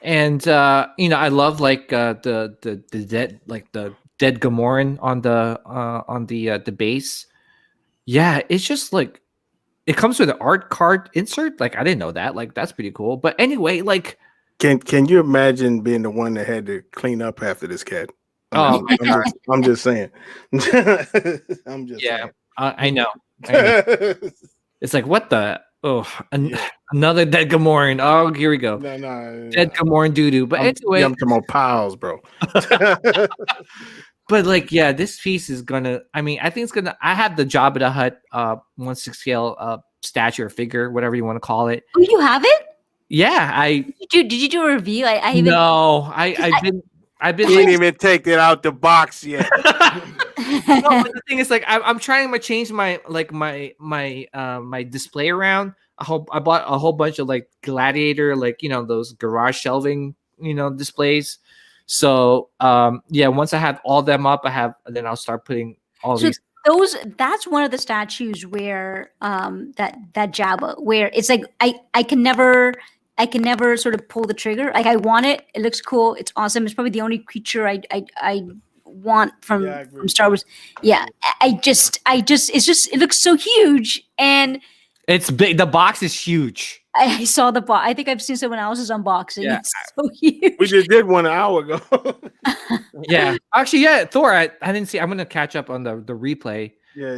S1: And I love like the dead, like the dead Gamoran on the base. Yeah, it's just like it comes with an art card insert. Like I didn't know that. Like that's pretty cool. But anyway, like.
S3: Can you imagine being the one that had to clean up after this cat? I'm just saying. I'm just saying.
S1: I know. It's like what the another dead Gamoran. Oh, here we go.
S3: No.
S1: Dead Gamoran doo-doo. But anyway,
S3: I'm talking about piles, bro.
S1: But like, yeah, this piece is gonna. I mean, I think it's gonna. I have the Jabba the Hutt 1/6 scale statue or figure, whatever you want to call it.
S2: Oh, you have it?
S1: Yeah,
S2: did you do a review?
S1: I've been
S3: didn't even take it out the box yet.
S1: No, but the thing is, like, I'm trying to change my display around. I bought a whole bunch of like Gladiator, like those garage shelving, displays. So once I have all them up, then I'll start putting all these.
S2: That's one of the statues where that Jabba, where it's like I can never sort of pull the trigger. Like I want it. It looks cool. It's awesome. It's probably the only creature I want from Star Wars. Yeah. It looks so huge, and
S1: it's big. The box is huge.
S2: I saw the box. I think I've seen someone else's unboxing. Yeah. It's so huge.
S3: We just did one an hour ago.
S1: Yeah. Actually, yeah, Thor, I didn't see. I'm gonna catch up on the replay.
S3: Yeah,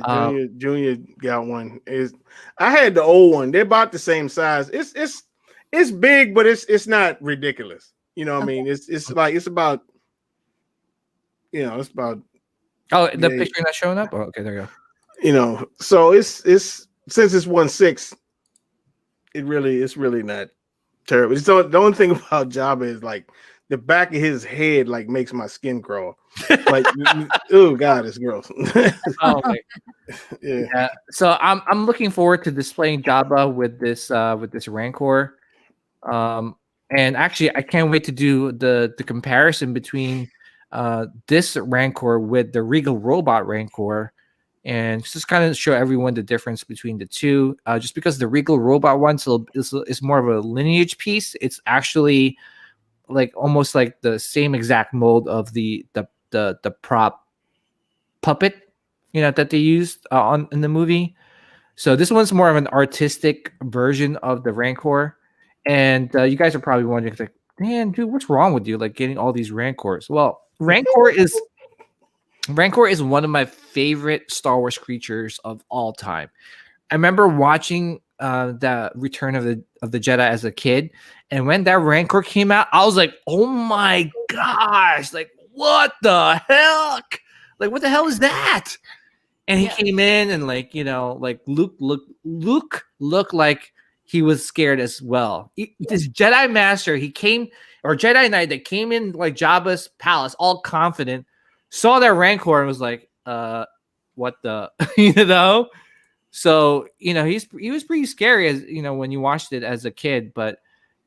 S3: Junior got one. I had the old one. They're about the same size. It's big, but it's not ridiculous. You know what I mean? It's like it's about
S1: oh, the picture not showing up? Oh, okay, there you go.
S3: So it's since it's 1/6, it's really not terrible. So the only thing about Jabba is like the back of his head like makes my skin crawl. Like oh god, it's gross.
S1: Oh, okay. Yeah. So I'm looking forward to displaying Jabba with this Rancor. And actually I can't wait to do the comparison between this Rancor with the Regal robot Rancor, and just kind of show everyone the difference between the two. Just because the Regal robot one is more of a lineage piece. It's actually like almost like the same exact mold of the prop puppet, that they used in the movie. So this one's more of an artistic version of the Rancor. And you guys are probably wondering, like, man, dude, what's wrong with you? Like getting all these Rancors. Well, Rancor is one of my favorite Star Wars creatures of all time. I remember watching the Return of the Jedi as a kid, and when that Rancor came out, I was like, oh my gosh, like what the heck? Like what the hell is that? and he came in and like Luke looked like he was scared as well. This Jedi Master, Jedi Knight that came in like Jabba's palace, all confident, saw that Rancor and was like, what the So he was pretty scary as when you watched it as a kid, but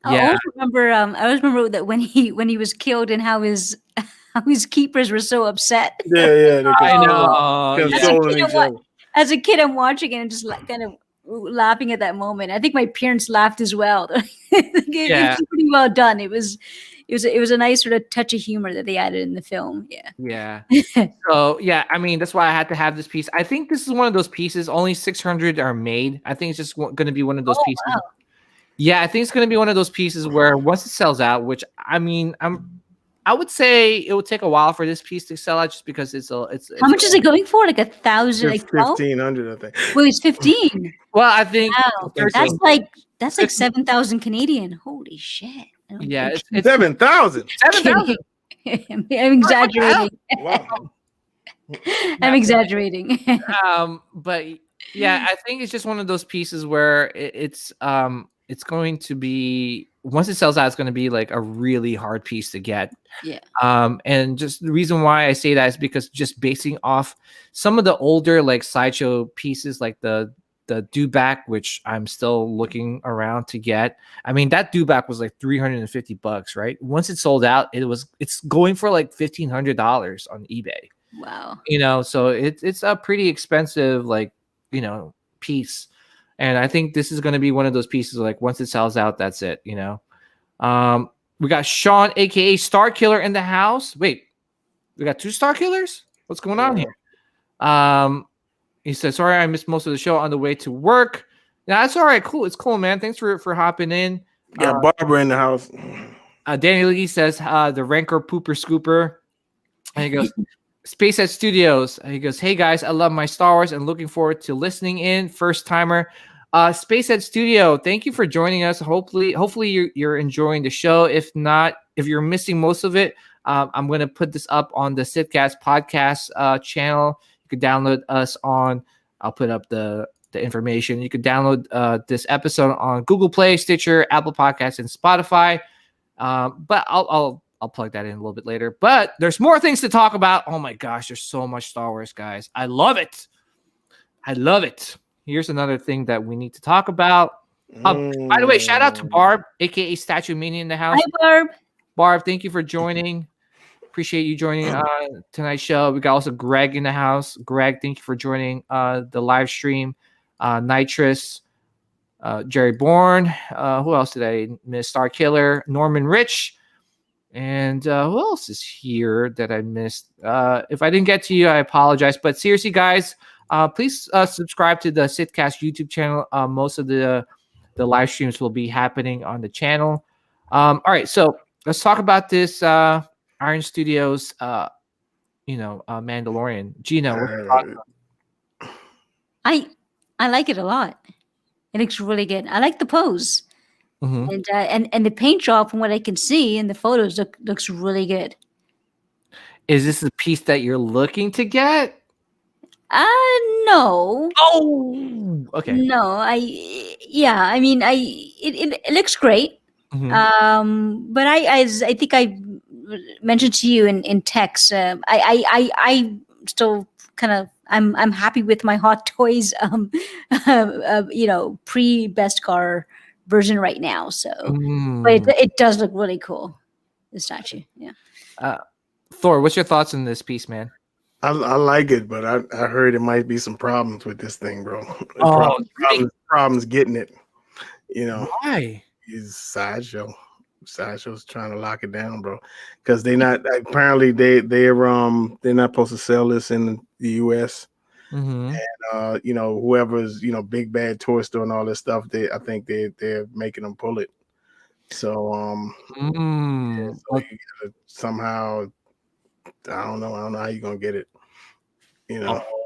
S1: yeah.
S2: I always remember that when he was killed and how his keepers were so upset.
S3: Yeah.
S1: I know.
S3: Consoling each other.
S2: As a kid, I'm watching it and just kind of laughing at that moment. I think my parents laughed as well. It was pretty well done. It was a nice sort of touch of humor that they added in the film.
S1: Yeah. So I mean, that's why I had to have this piece. I think this is one of those pieces. Only 600 are made. I think it's just going to be one of those pieces. Wow. Yeah, I think it's going to be one of those pieces where once it sells out, which I mean, I would say it would take a while for this piece to sell out, just because it's
S2: how much is it going for? Like 1,000, like
S3: 1,500, I think.
S2: Well, it's 15.
S1: Well, I think
S2: that's like 7,000 Canadian. Holy shit!
S1: Yeah,
S3: it's 7,000.
S1: 7,000.
S2: I'm exaggerating.
S3: Wow.
S2: I'm exaggerating.
S1: But yeah, I think it's just one of those pieces where it's going to be, once it sells out, it's going to be like a really hard piece to get.
S2: Yeah.
S1: And just the reason why I say that is because just basing off some of the older like sideshow pieces, like the dewback, which I'm still looking around to get. I mean, that dewback was like $350, right? Once it sold out, it's going for like $1,500 on eBay.
S2: Wow.
S1: So it's a pretty expensive piece. And I think this is going to be one of those pieces, like once it sells out, that's it. We got Sean, aka Star Killer, in the house. Wait, we got 2 Star Killers? What's going on here? He says, sorry, I missed most of the show on the way to work. Yeah, that's all right. Cool. It's cool, man. Thanks for hopping in.
S3: Got Barbara in the house.
S1: Danny Lee says, the Rancor pooper scooper. And he goes, SpaceX Studios. And he goes, hey guys, I love my Star Wars and looking forward to listening in. First timer. SpaceX Studio, thank you for joining us. Hopefully you're enjoying the show. If not, if you're missing most of it, I'm going to put this up on the SithCast podcast channel. You can download us on, I'll put up the information. You can download this episode on Google Play, Stitcher, Apple Podcasts, and Spotify. But I'll plug that in a little bit later. But there's more things to talk about. Oh my gosh, there's so much Star Wars, guys. I love it. Here's another thing that we need to talk about. By the way, shout out to Barb, aka Statue Mania, in the house.
S2: Hi, Barb.
S1: Barb, thank you for joining. Appreciate you joining tonight's show. We got also Greg in the house. Greg, thank you for joining the live stream. Nitrous, Jerry Bourne. Who else did I miss? Star Killer, Norman Rich. And who else is here that I missed? If I didn't get to you, I apologize. But seriously, guys, please subscribe to the SithCast YouTube channel. Most of the live streams will be happening on the channel. All right, so let's talk about this Iron Studios, Mandalorian. Gina, what's your thoughts?
S2: I like it a lot. It looks really good. I like the pose. Mm-hmm. And the paint job, from what I can see in the photos, looks really good.
S1: Is this the piece that you're looking to get?
S2: No.
S1: Oh, okay.
S2: No, it looks great. Mm-hmm. But I think I mentioned to you in text, I still kind of, I'm happy with my Hot Toys, pre Best Car version right now. So, but it does look really cool, the statue. Yeah.
S1: Thor, what's your thoughts on this piece, man?
S3: I like it, but I heard it might be some problems with this thing, bro. Problems getting it.
S1: Why?
S3: He's Sideshow. Sideshow's trying to lock it down, bro. Because apparently they're not supposed to sell this in the US. Mm-hmm. And whoever's big bad toy store and all this stuff, I think they're making them pull it. So so you gotta somehow, I don't know how you're gonna get it.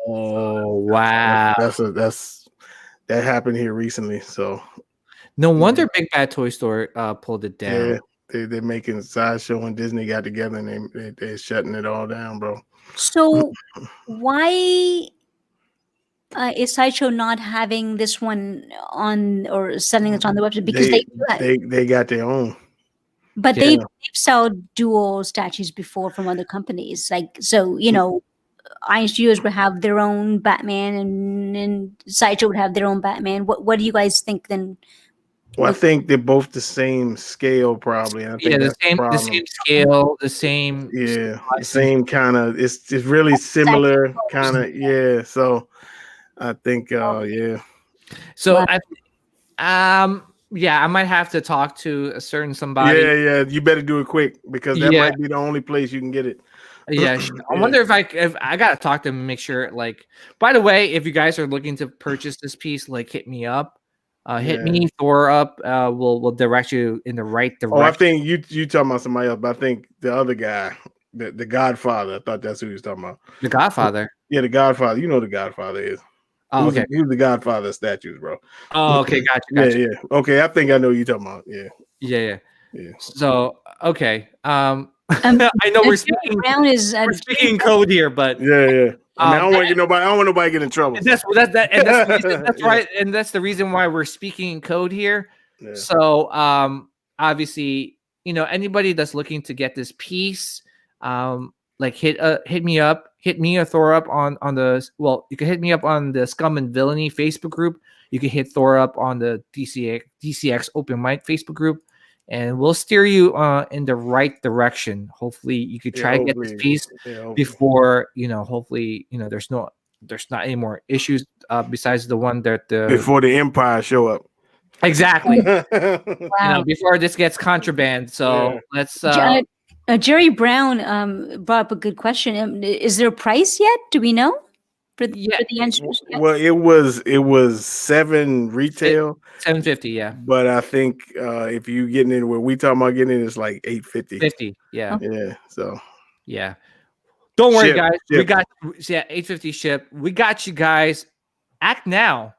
S1: Oh wow,
S3: that happened here recently. So
S1: no wonder Big Bad Toy Store pulled it down.
S3: Yeah, they're making Sideshow and Disney got together and they're shutting it all down, bro.
S2: So why is Sideshow not having this one on or selling it on the website because
S3: they got their own?
S2: But they've sold dual statues before from other companies. Like, so, Iron Studios would have their own Batman and Sideshow would have their own Batman. What do you guys think then?
S3: Well, I think they're both the same scale, probably. I think
S1: the same scale, the same.
S3: Yeah, the same kind of. It's really similar, kind of. Yeah, so I think, yeah.
S1: So I might have to talk to a certain somebody.
S3: Yeah. You better do it quick because that might be the only place you can get it.
S1: Yeah, I wonder if I gotta talk to them and make sure. Like, by the way, if you guys are looking to purchase this piece, like, hit me up. Hit me, Thor up. We'll direct you in the right direction.
S3: Oh, I think you talking about somebody else, but I think the other guy, the Godfather. I thought that's who he was talking about.
S1: The Godfather.
S3: Yeah, the Godfather. You know who the Godfather is.
S1: Oh, okay.
S3: Who's the Godfather of statues, bro?
S1: Oh, okay, gotcha.
S3: Yeah. Okay, I think I know who you're talking about. Yeah.
S1: So, okay. I know we're speaking code here, but
S3: yeah. I don't want nobody get in trouble.
S1: That's right, and that's the reason why we're speaking in code here. Yeah. So, obviously, anybody that's looking to get this piece, like hit me up, hit me or Thor up on the. Well, you can hit me up on the Scum and Villainy Facebook group. You can hit Thor up on the DCX Open Mic Facebook group. And we'll steer you in the right direction. Hopefully, you could try to get this piece before hopefully, there's not any more issues besides the one that
S3: before the Empire show up.
S1: Exactly. Wow. Before this gets contraband. So let's.
S2: Jerry Brown brought up a good question. Is there a price yet? Do we know? For the answers?
S3: Well, it was $7 retail,
S1: $750, yeah.
S3: But I think if you getting in where we talking about getting in, it's like $850.
S1: Yeah.
S3: Yeah. So
S1: yeah. Don't worry, guys. We got $850 ship. We got you guys. Act now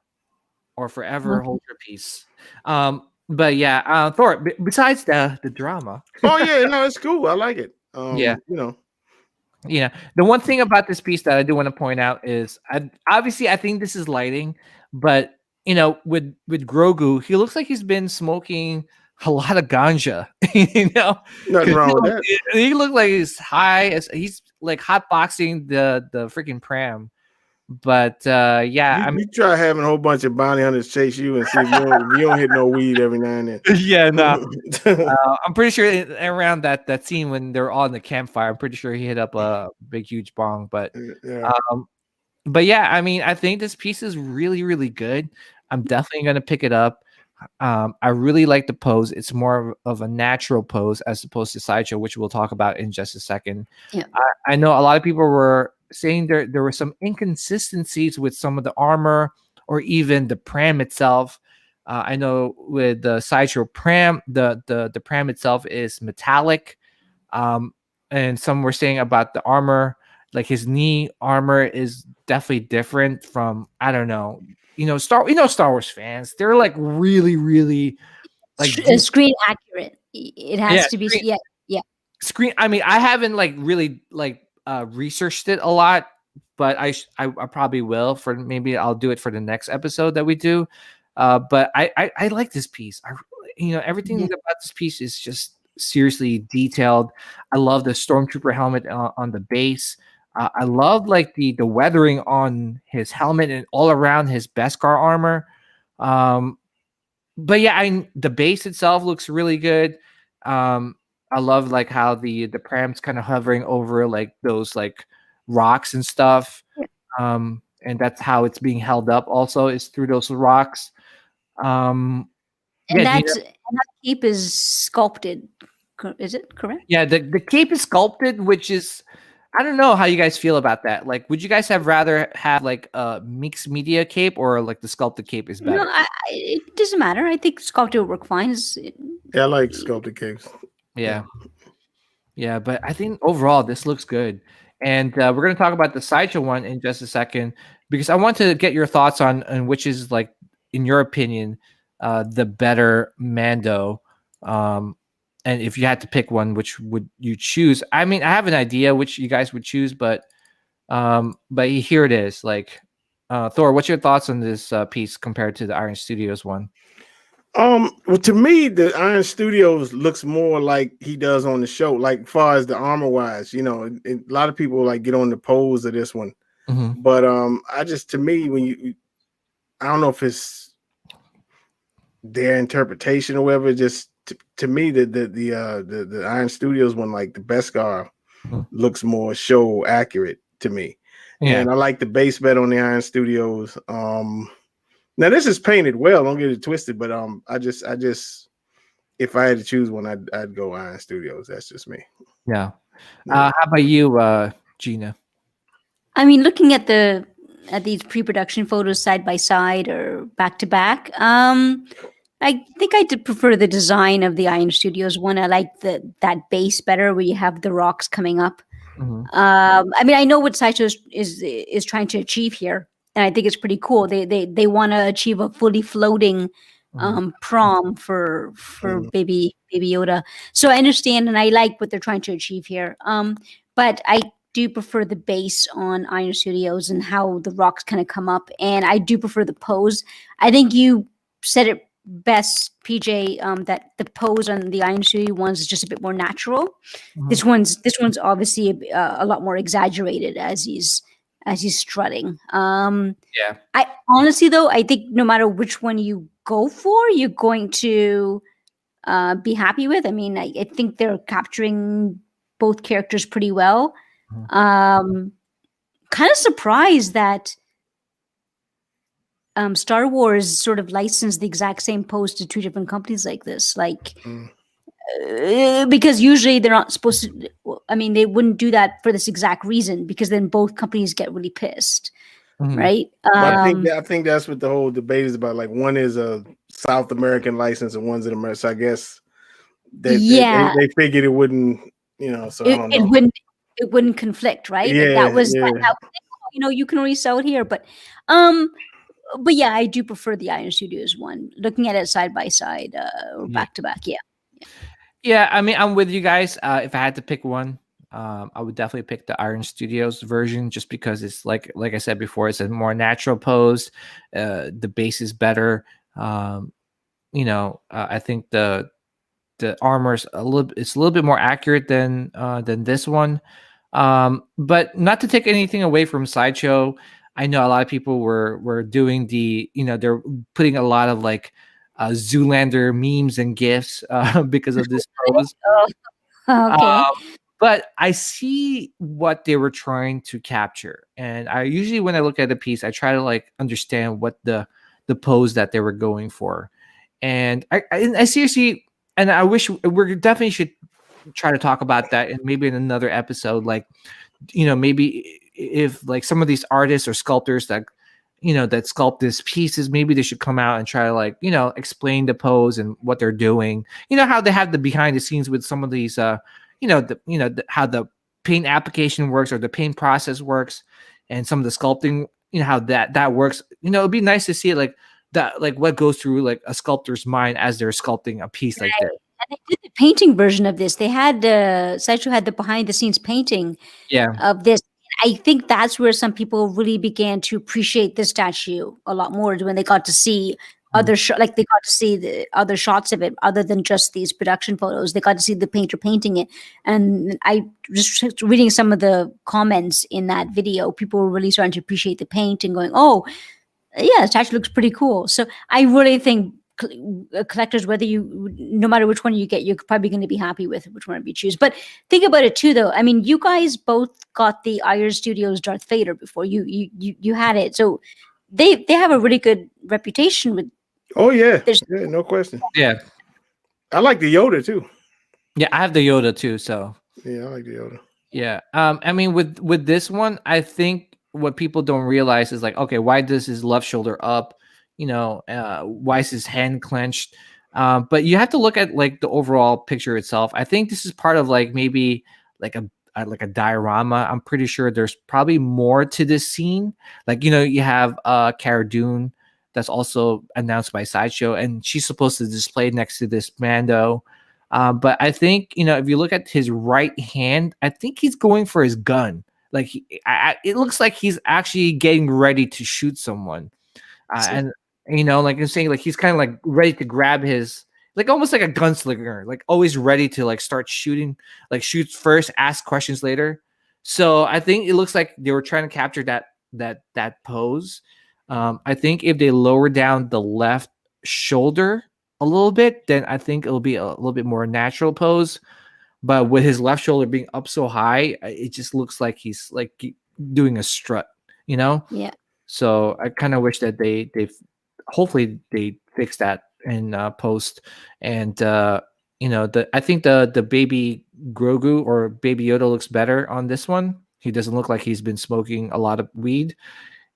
S1: or forever hold your peace. But yeah, Thor. Besides the drama.
S3: Oh yeah, no, it's cool. I like it.
S1: Yeah, the one thing about this piece that I do want to point out is, I think this is lighting, but with Grogu, he looks like he's been smoking a lot of ganja.
S3: Nothing wrong with that.
S1: He looked like he's high, as he's like hotboxing the freaking pram. But you
S3: try having a whole bunch of bounty hunters chase you and see if you don't hit no weed every now and then.
S1: Yeah, no. I'm pretty sure around that scene when they're all in the campfire, I'm pretty sure he hit up a big huge bong. But I think this piece is really, really good. I'm definitely gonna pick it up. I really like the pose. It's more of a natural pose as opposed to Sideshow, which we'll talk about in just a second. Yeah. I know a lot of people were saying there were some inconsistencies with some of the armor or even the pram itself. I know with the Sideshow pram, the pram itself is metallic, and some were saying about the armor, like his knee armor is definitely different from, I don't know, Star Wars fans, they're like really, really like
S2: screen accurate. It has to be
S1: screen. I mean, I haven't like really like researched it a lot, but I probably will. For maybe I'll do it for the next episode that we do. But I like this piece. Everything about this piece is just seriously detailed. I love the Stormtrooper helmet on the base. I love like the weathering on his helmet and all around his Beskar armor. But yeah, the base itself looks really good. I love like how the pram's kind of hovering over like those like rocks and stuff. And that's how it's being held up also, is through those rocks.
S2: And that cape is sculpted. Is it correct?
S1: Yeah, the cape is sculpted, which is, I don't know how you guys feel about that. Like, would you guys rather have like a mixed media cape or like the sculpted cape is better?
S2: No, it doesn't matter. I think sculpted will work fine.
S3: Yeah, I like sculpted capes.
S1: Yeah, but I think overall this looks good. And we're going to talk about the Sideshow one in just a second, because I want to get your thoughts on which is, like, in your opinion, the better Mando. And if you had to pick one, which would you choose? I mean, I have an idea which you guys would choose, but here it is. Like, Thor, what's your thoughts on this piece compared to the Iron Studios one?
S3: Well, to me, the Iron Studios looks more like he does on the show, like far as the armor wise. A lot of people like get on the pose of this one, but to me, when I don't know if it's their interpretation or whatever. Just to me, the Iron Studios one, like the Beskar, looks more show accurate to me. Yeah. And I like the base bet on the Iron Studios. Now this is painted well. Don't get it twisted, but I just if I had to choose one, I'd go Iron Studios. That's just me.
S1: Yeah. How about you, Gina?
S2: I mean, looking at these pre-production photos side by side or back to back, I think I did prefer the design of the Iron Studios one. I like that base better, where you have the rocks coming up. I mean, I know what Sideshow is trying to achieve here, and I think it's pretty cool. They want to achieve a fully floating prom for baby Yoda. So I understand, and I like what they're trying to achieve here. But I do prefer the base on Iron Studios and how the rocks kind of come up, and I do prefer the pose. I think you said it best, PJ, that the pose on the Iron Studio ones is just a bit more natural. This one's obviously a lot more exaggerated as he's strutting.
S1: Yeah.
S2: I honestly, though, I think no matter which one you go for, you're going to be happy with. I mean, I think they're capturing both characters pretty well. Kind of surprised that Star Wars sort of licensed the exact same pose to two different companies like this, because usually they're not supposed to. I mean, they wouldn't do that for this exact reason, because then both companies get really pissed, right?
S3: I think that's what the whole debate is about. Like, one is a South American license and one's an American. So I guess they figured it wouldn't, So I don't know.
S2: It wouldn't conflict, right?
S3: Yeah,
S2: that was you can only sell it here, but yeah, I do prefer the Iron Studios one. Looking at it side by side, or back to back,
S1: yeah. I mean, I'm with you guys. If I had to pick one, I would definitely pick the Iron Studios version, just because it's like I said before, it's a more natural pose. The base is better. I think the armor's it's a little bit more accurate than this one. But not to take anything away from Sideshow. I know a lot of people were doing they're putting a lot of Zoolander memes and gifs because of this pose.
S2: Okay.
S1: But I see what they were trying to capture, and I usually, when I look at the piece, I try to understand what the pose that they were going for, and I seriously, and I wish we definitely should try to talk about that, and maybe in another episode, maybe if some of these artists or sculptors that sculpt these pieces, maybe they should come out and try to explain the pose and what they're doing. How they have the behind the scenes with some of these how the paint application works or the paint process works, and some of the sculpting, how that works. It'd be nice to see it what goes through a sculptor's mind as they're sculpting a piece like that.
S2: And they did the painting version of this. They had Sideshow had the behind the scenes painting of this. I think that's where some people really began to appreciate this statue a lot more, when they got to see other they got to see the other shots of it other than just these production photos. They got to see the painter painting it. And I just reading some of the comments in that video, people were really starting to appreciate the paint and going, "Oh, yeah, the statue looks pretty cool." So I really think collectors, no matter which one you get, you're probably going to be happy with which one you choose. But think about it too, though. I mean, you guys both got the Iron Studios Darth Vader before you had it, so they have a really good reputation with.
S3: Oh yeah, no question.
S1: Yeah,
S3: I like the Yoda too.
S1: Yeah, I have the Yoda too. So
S3: yeah, I like the Yoda.
S1: Yeah, I mean, with this one, I think what people don't realize is okay, why does his left shoulder up? Why is his hand clenched? But you have to look at the overall picture itself. I think this is part of maybe a diorama. I'm pretty sure there's probably more to this scene. You have Cara Dune that's also announced by Sideshow, and she's supposed to display next to this Mando. But I think if you look at his right hand, I think he's going for his gun. like it looks like he's actually getting ready to shoot someone, and like I'm saying, like he's kind of like ready to grab his, like almost like a gunslinger, like always ready to like start shooting, like shoots first, ask questions later. So I think it looks like they were trying to capture that pose. I think if they lower down the left shoulder a little bit, then I think it'll be a little bit more natural pose. But with his left shoulder being up so high, it just looks like he's like doing a strut,
S2: Yeah.
S1: So I kind of wish that they hopefully they fix that in post. And I think the baby Grogu or baby Yoda looks better on this one. He doesn't look like he's been smoking a lot of weed.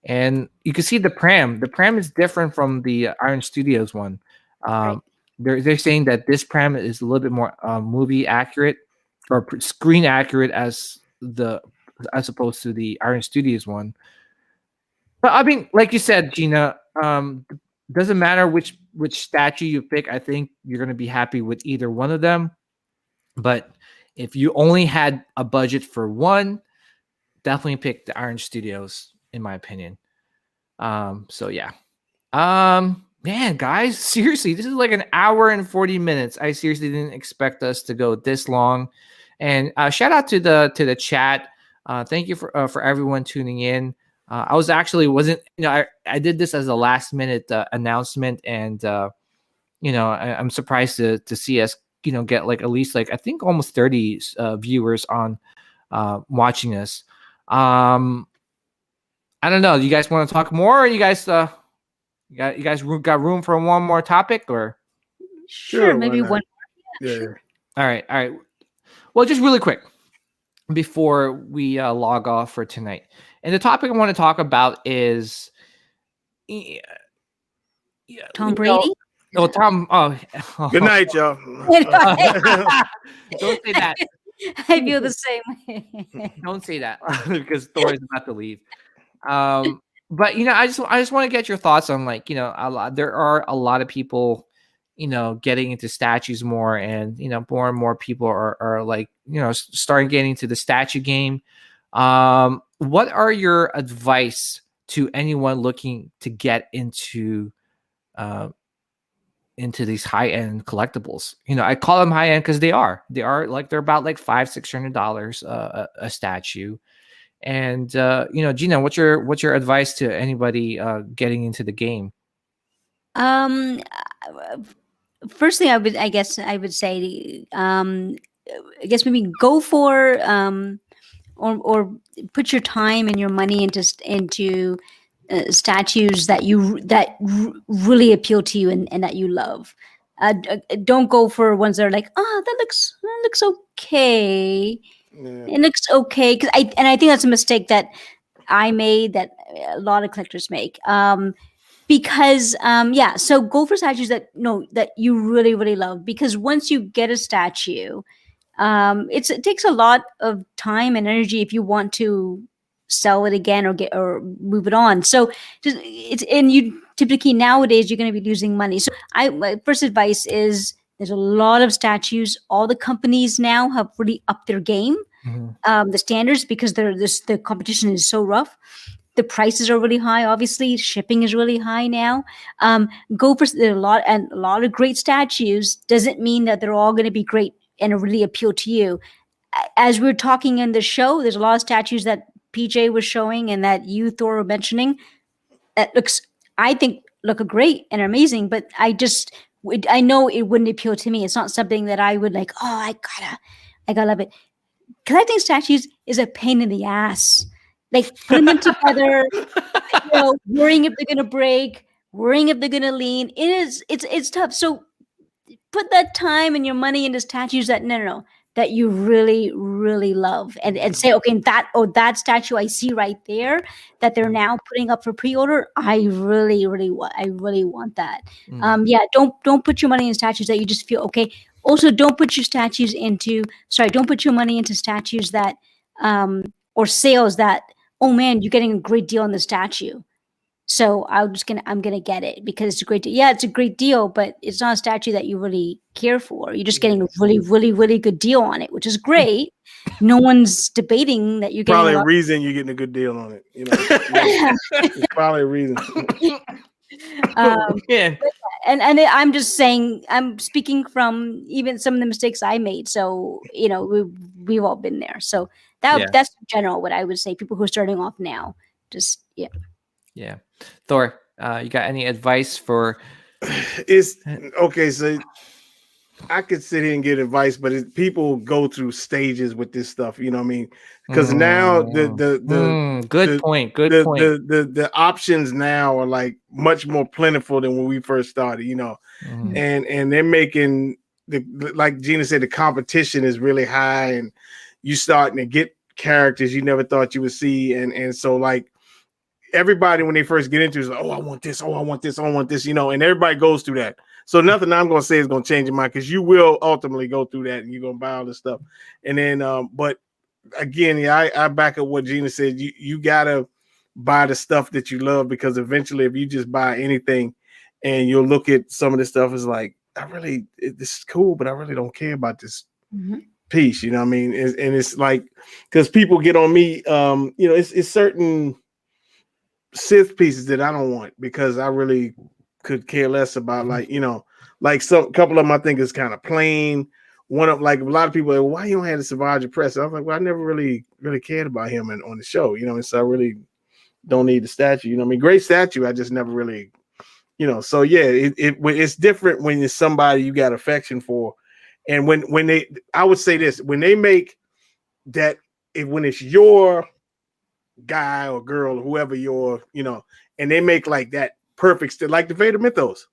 S1: And you can see the pram. The pram is different from the Iron Studios one.
S2: Right.
S1: They're saying that this pram is a little bit more movie accurate or screen accurate as opposed to the Iron Studios one. But I mean, like you said, Gina, doesn't matter which statue you pick. I think you're going to be happy with either one of them. But if you only had a budget for one, definitely pick the Iron Studios, in my opinion. So yeah. Man, guys, seriously, this is like an hour and 40 minutes. I seriously didn't expect us to go this long. And shout out to the chat. Thank you for everyone tuning in. I did this as a last minute announcement, and I'm surprised to see us get like at least like I think almost 30 viewers on watching us. I don't know. You guys want to talk more? Or you guys you guys got room for one more topic, or
S2: sure, maybe one.
S3: Yeah.
S2: Sure.
S1: All right. Well, just really quick before we log off for tonight. And the topic I want to talk about is
S2: Tom Brady.
S1: Tom. Oh.
S3: Good night, y'all.
S1: Don't say that.
S2: I feel the same way.
S1: Don't say that because Thor is about to leave. But I just want to get your thoughts on there are a lot of people getting into statues more, and more and more people are like starting getting into the statue game. What are your advice to anyone looking to get into these high-end collectibles? I call them high-end because they are like they're about like $500-$600 a statue. And Gina, what's your advice to anybody getting into the game?
S2: Firstly, I would say maybe go for or put your time and your money into statues that really appeal to you and that you love. Don't go for ones that are like, that looks okay. Yeah. It looks okay, I think that's a mistake that I made, that a lot of collectors make. So go for statues that you really, really love, because once you get a statue, it takes a lot of time and energy if you want to sell it again or move it on. So you typically nowadays you're going to be losing money. So my first advice is, there's a lot of statues. All the companies now have really upped their game, the standards, because the competition is so rough. The prices are really high. Obviously, shipping is really high now. Go for a lot of great statues. Doesn't mean that they're all going to be great and really appeal to you. As we're talking in the show, there's a lot of statues that PJ was showing and that you, Thor, were mentioning that I think look great and amazing, but I know it wouldn't appeal to me. It's not something that I would like, I gotta love it. Collecting statues is a pain in the ass. Like putting them together, worrying if they're gonna break, worrying if they're gonna lean. It's tough. So put that time and your money into statues that that you really, really love, and say, okay, that statue I see right there that they're now putting up for pre-order, I really, really want that. Don't put your money in statues that you just feel okay. Also, don't put your money into statues that or sales that, oh man, you're getting a great deal on the statue, so I'm gonna get it because it's a great deal. Yeah, it's a great deal, but it's not a statue that you really care for. You're just getting a really, really, really good deal on it, which is great. no one's debating that you're
S3: probably
S2: getting
S3: a reason you're getting a good deal on it. It's probably a reason.
S1: Yeah.
S2: I'm just saying, I'm speaking from even some of the mistakes I made. So we've all been there. So that's in general what I would say. People who are starting off now, just
S1: yeah. Thor, you got any advice for?
S3: It's okay. So I could sit here and get advice, but people go through stages with this stuff. You know what I mean? Because now
S1: good point.
S3: The options now are like much more plentiful than when we first started. And they're making like Gina said, the competition is really high, and you starting to get characters you never thought you would see, and so like everybody when they first get into it is like, oh, I want this, oh, I want this, oh, I want this, and everybody goes through that. So nothing I'm gonna say is gonna change your mind, because you will ultimately go through that and you're gonna buy all this stuff. And then but again, I back up what Gina said. You gotta buy the stuff that you love, because eventually if you just buy anything and you'll look at some of this stuff, is like, this is cool, but I really don't care about this piece, you know what I mean? And it's like, because people get on me, it's certain Sith pieces that I don't want, because I really could care less about, like some couple of them I think is kind of plain. One of, like, a lot of people are like, why you don't have the Asajj Ventress? I was like, well, I never really cared about him on the show, and so I really don't need the statue, I mean, great statue, I just never really, so yeah, it's different when it's somebody you got affection for. And when they, I would say this, when they make that, when it's your guy or girl or whoever and they make like that perfect like the Vader Mythos,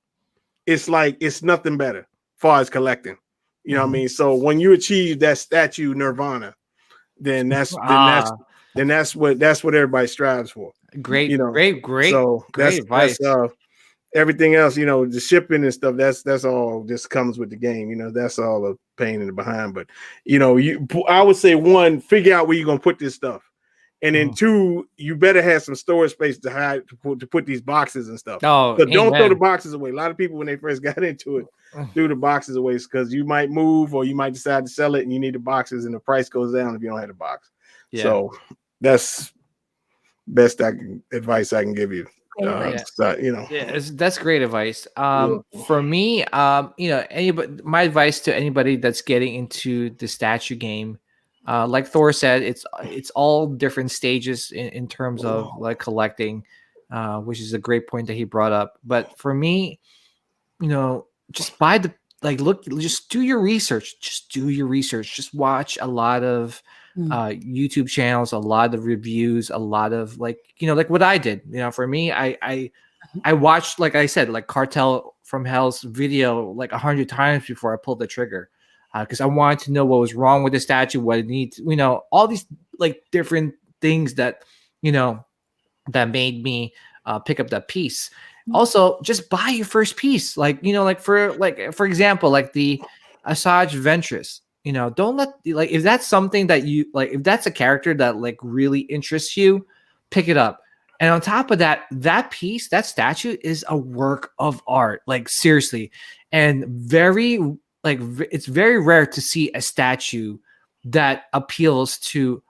S3: it's like, it's nothing better far as collecting, what I mean? So when you achieve that statue nirvana, then that's what everybody strives for.
S1: Great.
S3: So
S1: great advice.
S3: That's everything else, the shipping and stuff, that's all just comes with the game, that's all a pain in the behind. But I would say, one, figure out where you're gonna put this stuff. And then two, you better have some storage space to hide to put these boxes and stuff.
S1: Oh,
S3: so don't throw the boxes away. A lot of people, when they first got into it, threw the boxes away, because you might move or you might decide to sell it and you need the boxes, and the price goes down if you don't have the box. Yeah. So that's best advice I can give you.
S1: That's great advice. For me, anybody, my advice to anybody that's getting into the statue game, like Thor said, it's all different stages in terms of like collecting, which is a great point that he brought up. But for me, just buy just do your research. Just watch a lot of YouTube channels, a lot of reviews, a lot of like what I did. For me, I watched, like I said, like Cartel from Hell's video like 100 times before I pulled the trigger, because I wanted to know what was wrong with the statue, what it needs, all these like different things that that made me pick up that piece. Also, just buy your first piece, like for example, like the Asajj Ventress. Don't let, like, if that's something that you like, if that's a character that like really interests you, pick it up. And on top of that, that piece, that statue is a work of art, like seriously. And it's very rare to see a statue that appeals to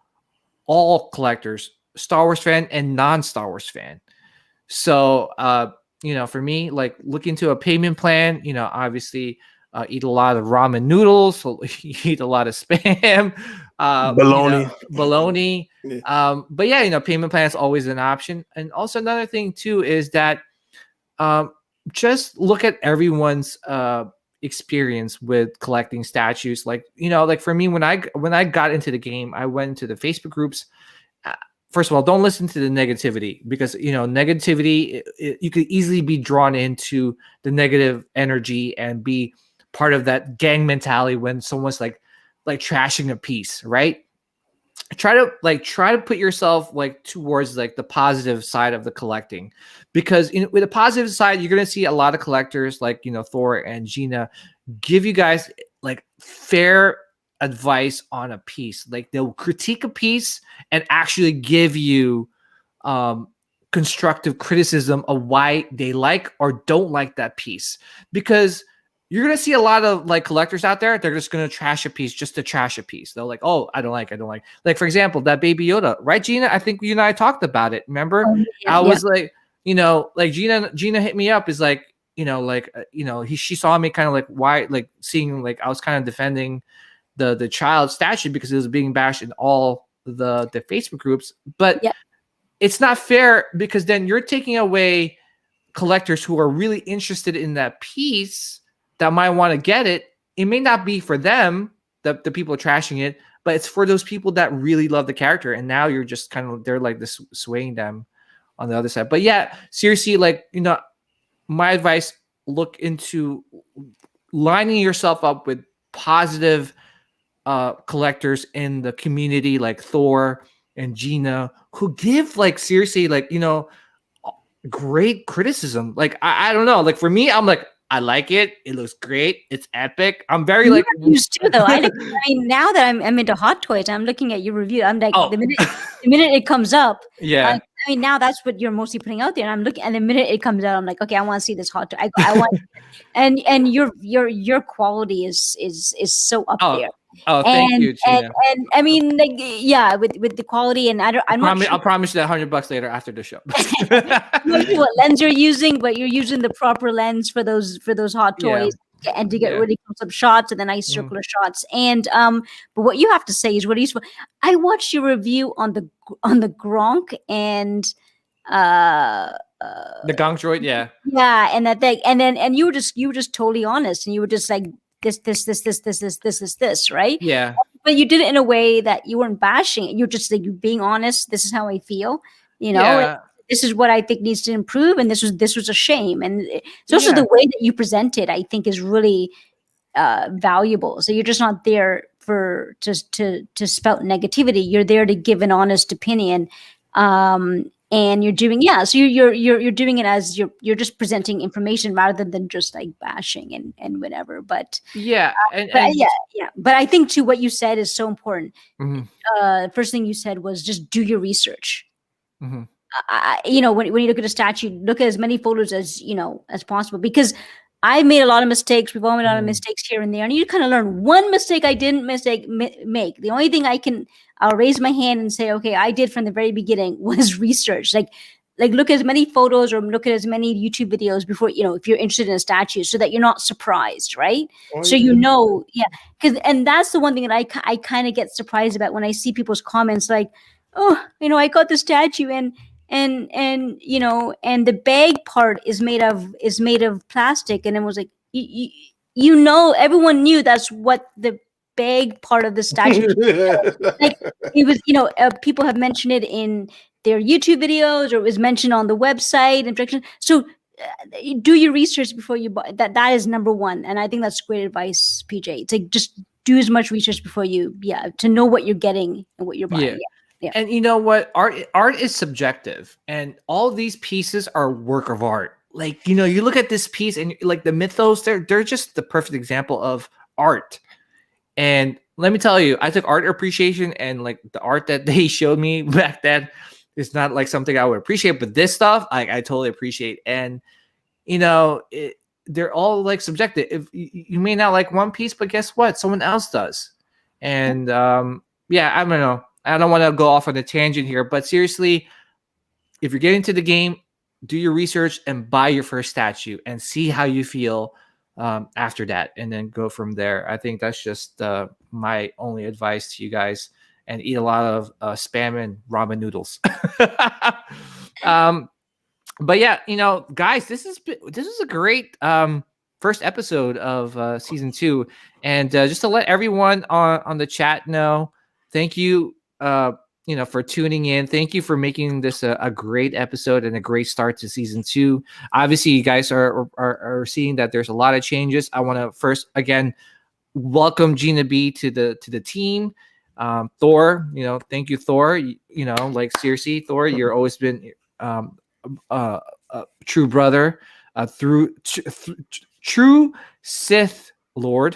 S1: all collectors, Star Wars fan and non-Star Wars fan. So, for me, like, look into a payment plan, obviously eat a lot of ramen noodles, so eat a lot of spam, bologna. Yeah. But yeah, payment plan is always an option. And also another thing too is that just look at everyone's experience with collecting statues. Like, like for me, when I got into the game, I went into the Facebook groups. First of all, don't listen to the negativity, because negativity, you could easily be drawn into the negative energy and be part of that gang mentality when someone's like trashing a piece, right? Try to put yourself like towards like the positive side of the collecting, because with the positive side, you're gonna see a lot of collectors like Thor and Gina give you guys like fair advice on a piece. Like, they'll critique a piece and actually give you constructive criticism of why they like or don't like that piece. Because you're gonna see a lot of like collectors out there. They're just gonna trash a piece just to trash a piece. They're like, oh, I don't like. Like for example, that Baby Yoda, right, Gina? I think you and I talked about it. Remember? I was like, like Gina hit me up. Is like, she saw me kind of like why, like seeing like I was kind of defending the child statue because it was being bashed in all the Facebook groups, but it's not fair because then you're taking away collectors who are really interested in that piece that might want to get it. It may not be for them, the people trashing it, but it's for those people that really love the character. And now you're just kind of, they're like this swaying them on the other side. But yeah, seriously, like, my advice, look into lining yourself up with positive collectors in the community like Thor and Gina, who give like seriously, like, great criticism. Like, I don't know. Like for me, I'm like, I like it. It looks great. It's epic. I'm very like
S2: used to though. I mean, now that I'm into hot toys, I'm looking at your review. I'm like, the minute it comes up, I mean, now that's what you're mostly putting out there. And I'm looking, and the minute it comes out, I'm like, okay, I want to see this hot toy. I want, and your quality is so up there.
S1: Oh, thank you, Gina.
S2: And I mean, like, yeah, with the quality, and
S1: I'll promise you that $100 later after the show.
S2: I'm not sure what lens you're using, but you're using the proper lens for those hot toys, and to get really close-up shots and the nice circular shots. And but what you have to say is really useful. I watched your review on the Gronk and
S1: the Gronk droid,
S2: and that thing, and you were just totally honest, and you were just like, this, right?
S1: Yeah.
S2: But you did it in a way that you weren't bashing it. You're just like, you being honest. This is how I feel. This is what I think needs to improve, and this was a shame. And it's also the way that you present it, I think, is really valuable. So you're just not there for just to spout negativity. You're there to give an honest opinion. And you're doing so you're doing it as you're just presenting information rather than just like bashing and whatever. But but I think too what you said is so important. First thing you said was just do your research. When you look at a statue, look at as many photos as possible, because I made a lot of mistakes. We've all made a lot of mistakes here and there, and you kind of learn. One mistake I didn't make. The only thing I'll raise my hand and say, okay, I did from the very beginning was research. Like look at as many photos or look at as many YouTube videos before, if you're interested in a statue, so that you're not surprised, right? And that's the one thing that I kind of get surprised about when I see people's comments like, oh, I got the statue and the bag part is made of plastic, and it was like, everyone knew that's what the bag part of the statue like it was. People have mentioned it in their YouTube videos, or it was mentioned on the website and so do your research before you buy. That is number one, and I think that's great advice, PJ. It's like, just do as much research before you to know what you're getting and what you're buying. Yeah.
S1: And you know what? Art is subjective, and all these pieces are work of art. Like, you look at this piece and like the Mythos, they're just the perfect example of art. And let me tell you, I took art appreciation, and like the art that they showed me back then is not like something I would appreciate, but this stuff I totally appreciate. And they're all like subjective. If you may not like one piece, but guess what? Someone else does. And I don't know. I don't want to go off on a tangent here, but seriously, if you're getting to the game, do your research and buy your first statue and see how you feel after that, and then go from there. I think that's just my only advice to you guys, and eat a lot of Spam and ramen noodles. But yeah, guys, this is a great first episode of season 2, and just to let everyone on the chat know, thank you. For tuning in. Thank you for making this a great episode and a great start to season 2. Obviously, you guys are seeing that there's a lot of changes. I want to first again welcome Gina B to the team. Thor, thank you, Thor. Like seriously, Thor, you're always been a true brother, true Sith Lord.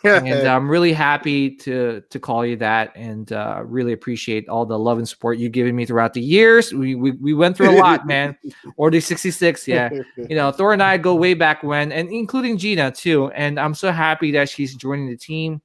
S1: And I'm really happy to call you that, and really appreciate all the love and support you've given me throughout the years. We went through a lot, man. Order 66, yeah. Thor and I go way back when, and including Gina too. And I'm so happy that she's joining the team.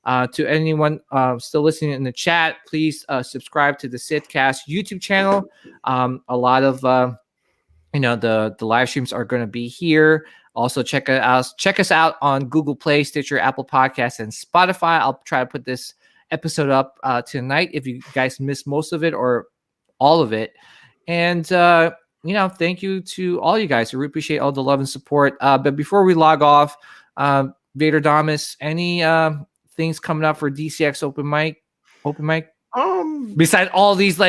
S1: To anyone still listening in the chat, please subscribe to the SithCast YouTube channel. A lot of the live streams are going to be here. Also, check us out on Google Play, Stitcher, Apple Podcasts, and Spotify. I'll try to put this episode up tonight if you guys missed most of it or all of it. And thank you to all you guys. I really appreciate all the love and support. But before we log off, Vader Damas, any things coming up for DCX open mic? Besides all these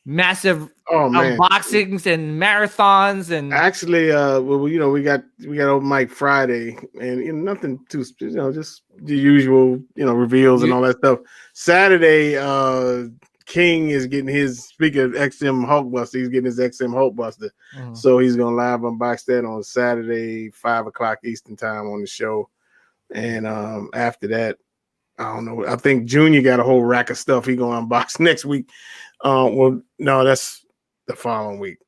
S1: massive unboxings and marathons, and
S3: actually we got open mic Friday, and nothing too just the usual reveals and all that stuff. Saturday, King is getting his, speaking of XM Hulkbuster, he's getting his XM Hulkbuster. So he's gonna live unbox that on Saturday, 5:00 Eastern time on the show. And after that, I don't know. I think Junior got a whole rack of stuff he gonna unbox next week. Well, no, that's the following week.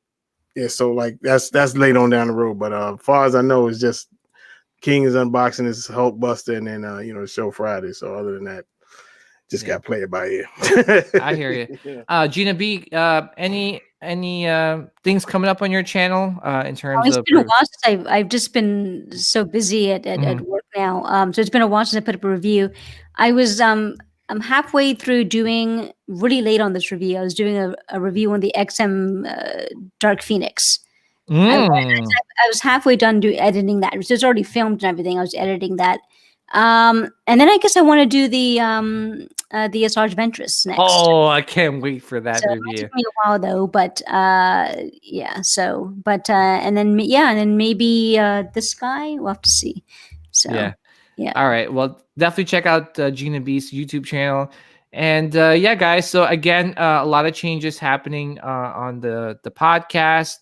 S3: Yeah, so that's late on down the road. But as far as I know, it's just King is unboxing his Hulkbuster, and then the show Friday. So other than that, just got to play it by ear.
S1: I hear you. Gina B, any things coming up on your channel in terms
S2: it's
S1: of?
S2: Been a while since I've just been so busy at work now. So it's been a while since I put up a review. I'm halfway through doing, really late on this review. I was doing a review on the XM Dark Phoenix. I was halfway done editing that. It's already filmed and everything. I was editing that. And then I guess I want to do the Asajj Ventress next.
S1: Oh, I can't wait for that review.
S2: It took me a while though, but yeah. So, but and then maybe this guy. We'll have to see. So yeah.
S1: All right. Well, definitely check out Gina B's YouTube channel. And yeah, guys. So again, a lot of changes happening on the podcast.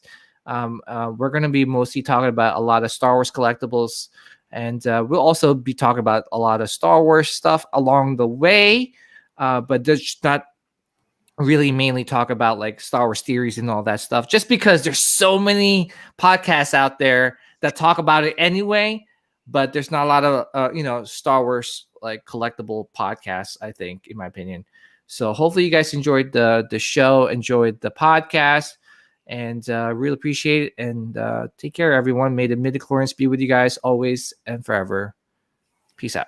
S1: We're going to be mostly talking about a lot of Star Wars collectibles. And we'll also be talking about a lot of Star Wars stuff along the way. But just not really mainly talk about Star Wars theories and all that stuff. Just because there's so many podcasts out there that talk about it anyway. But there's not a lot of Star Wars collectible podcasts, I think, in my opinion. So hopefully you guys enjoyed the show, enjoyed the podcast, and really appreciate it. And take care, everyone. May the midichlorians be with you guys always and forever. Peace out.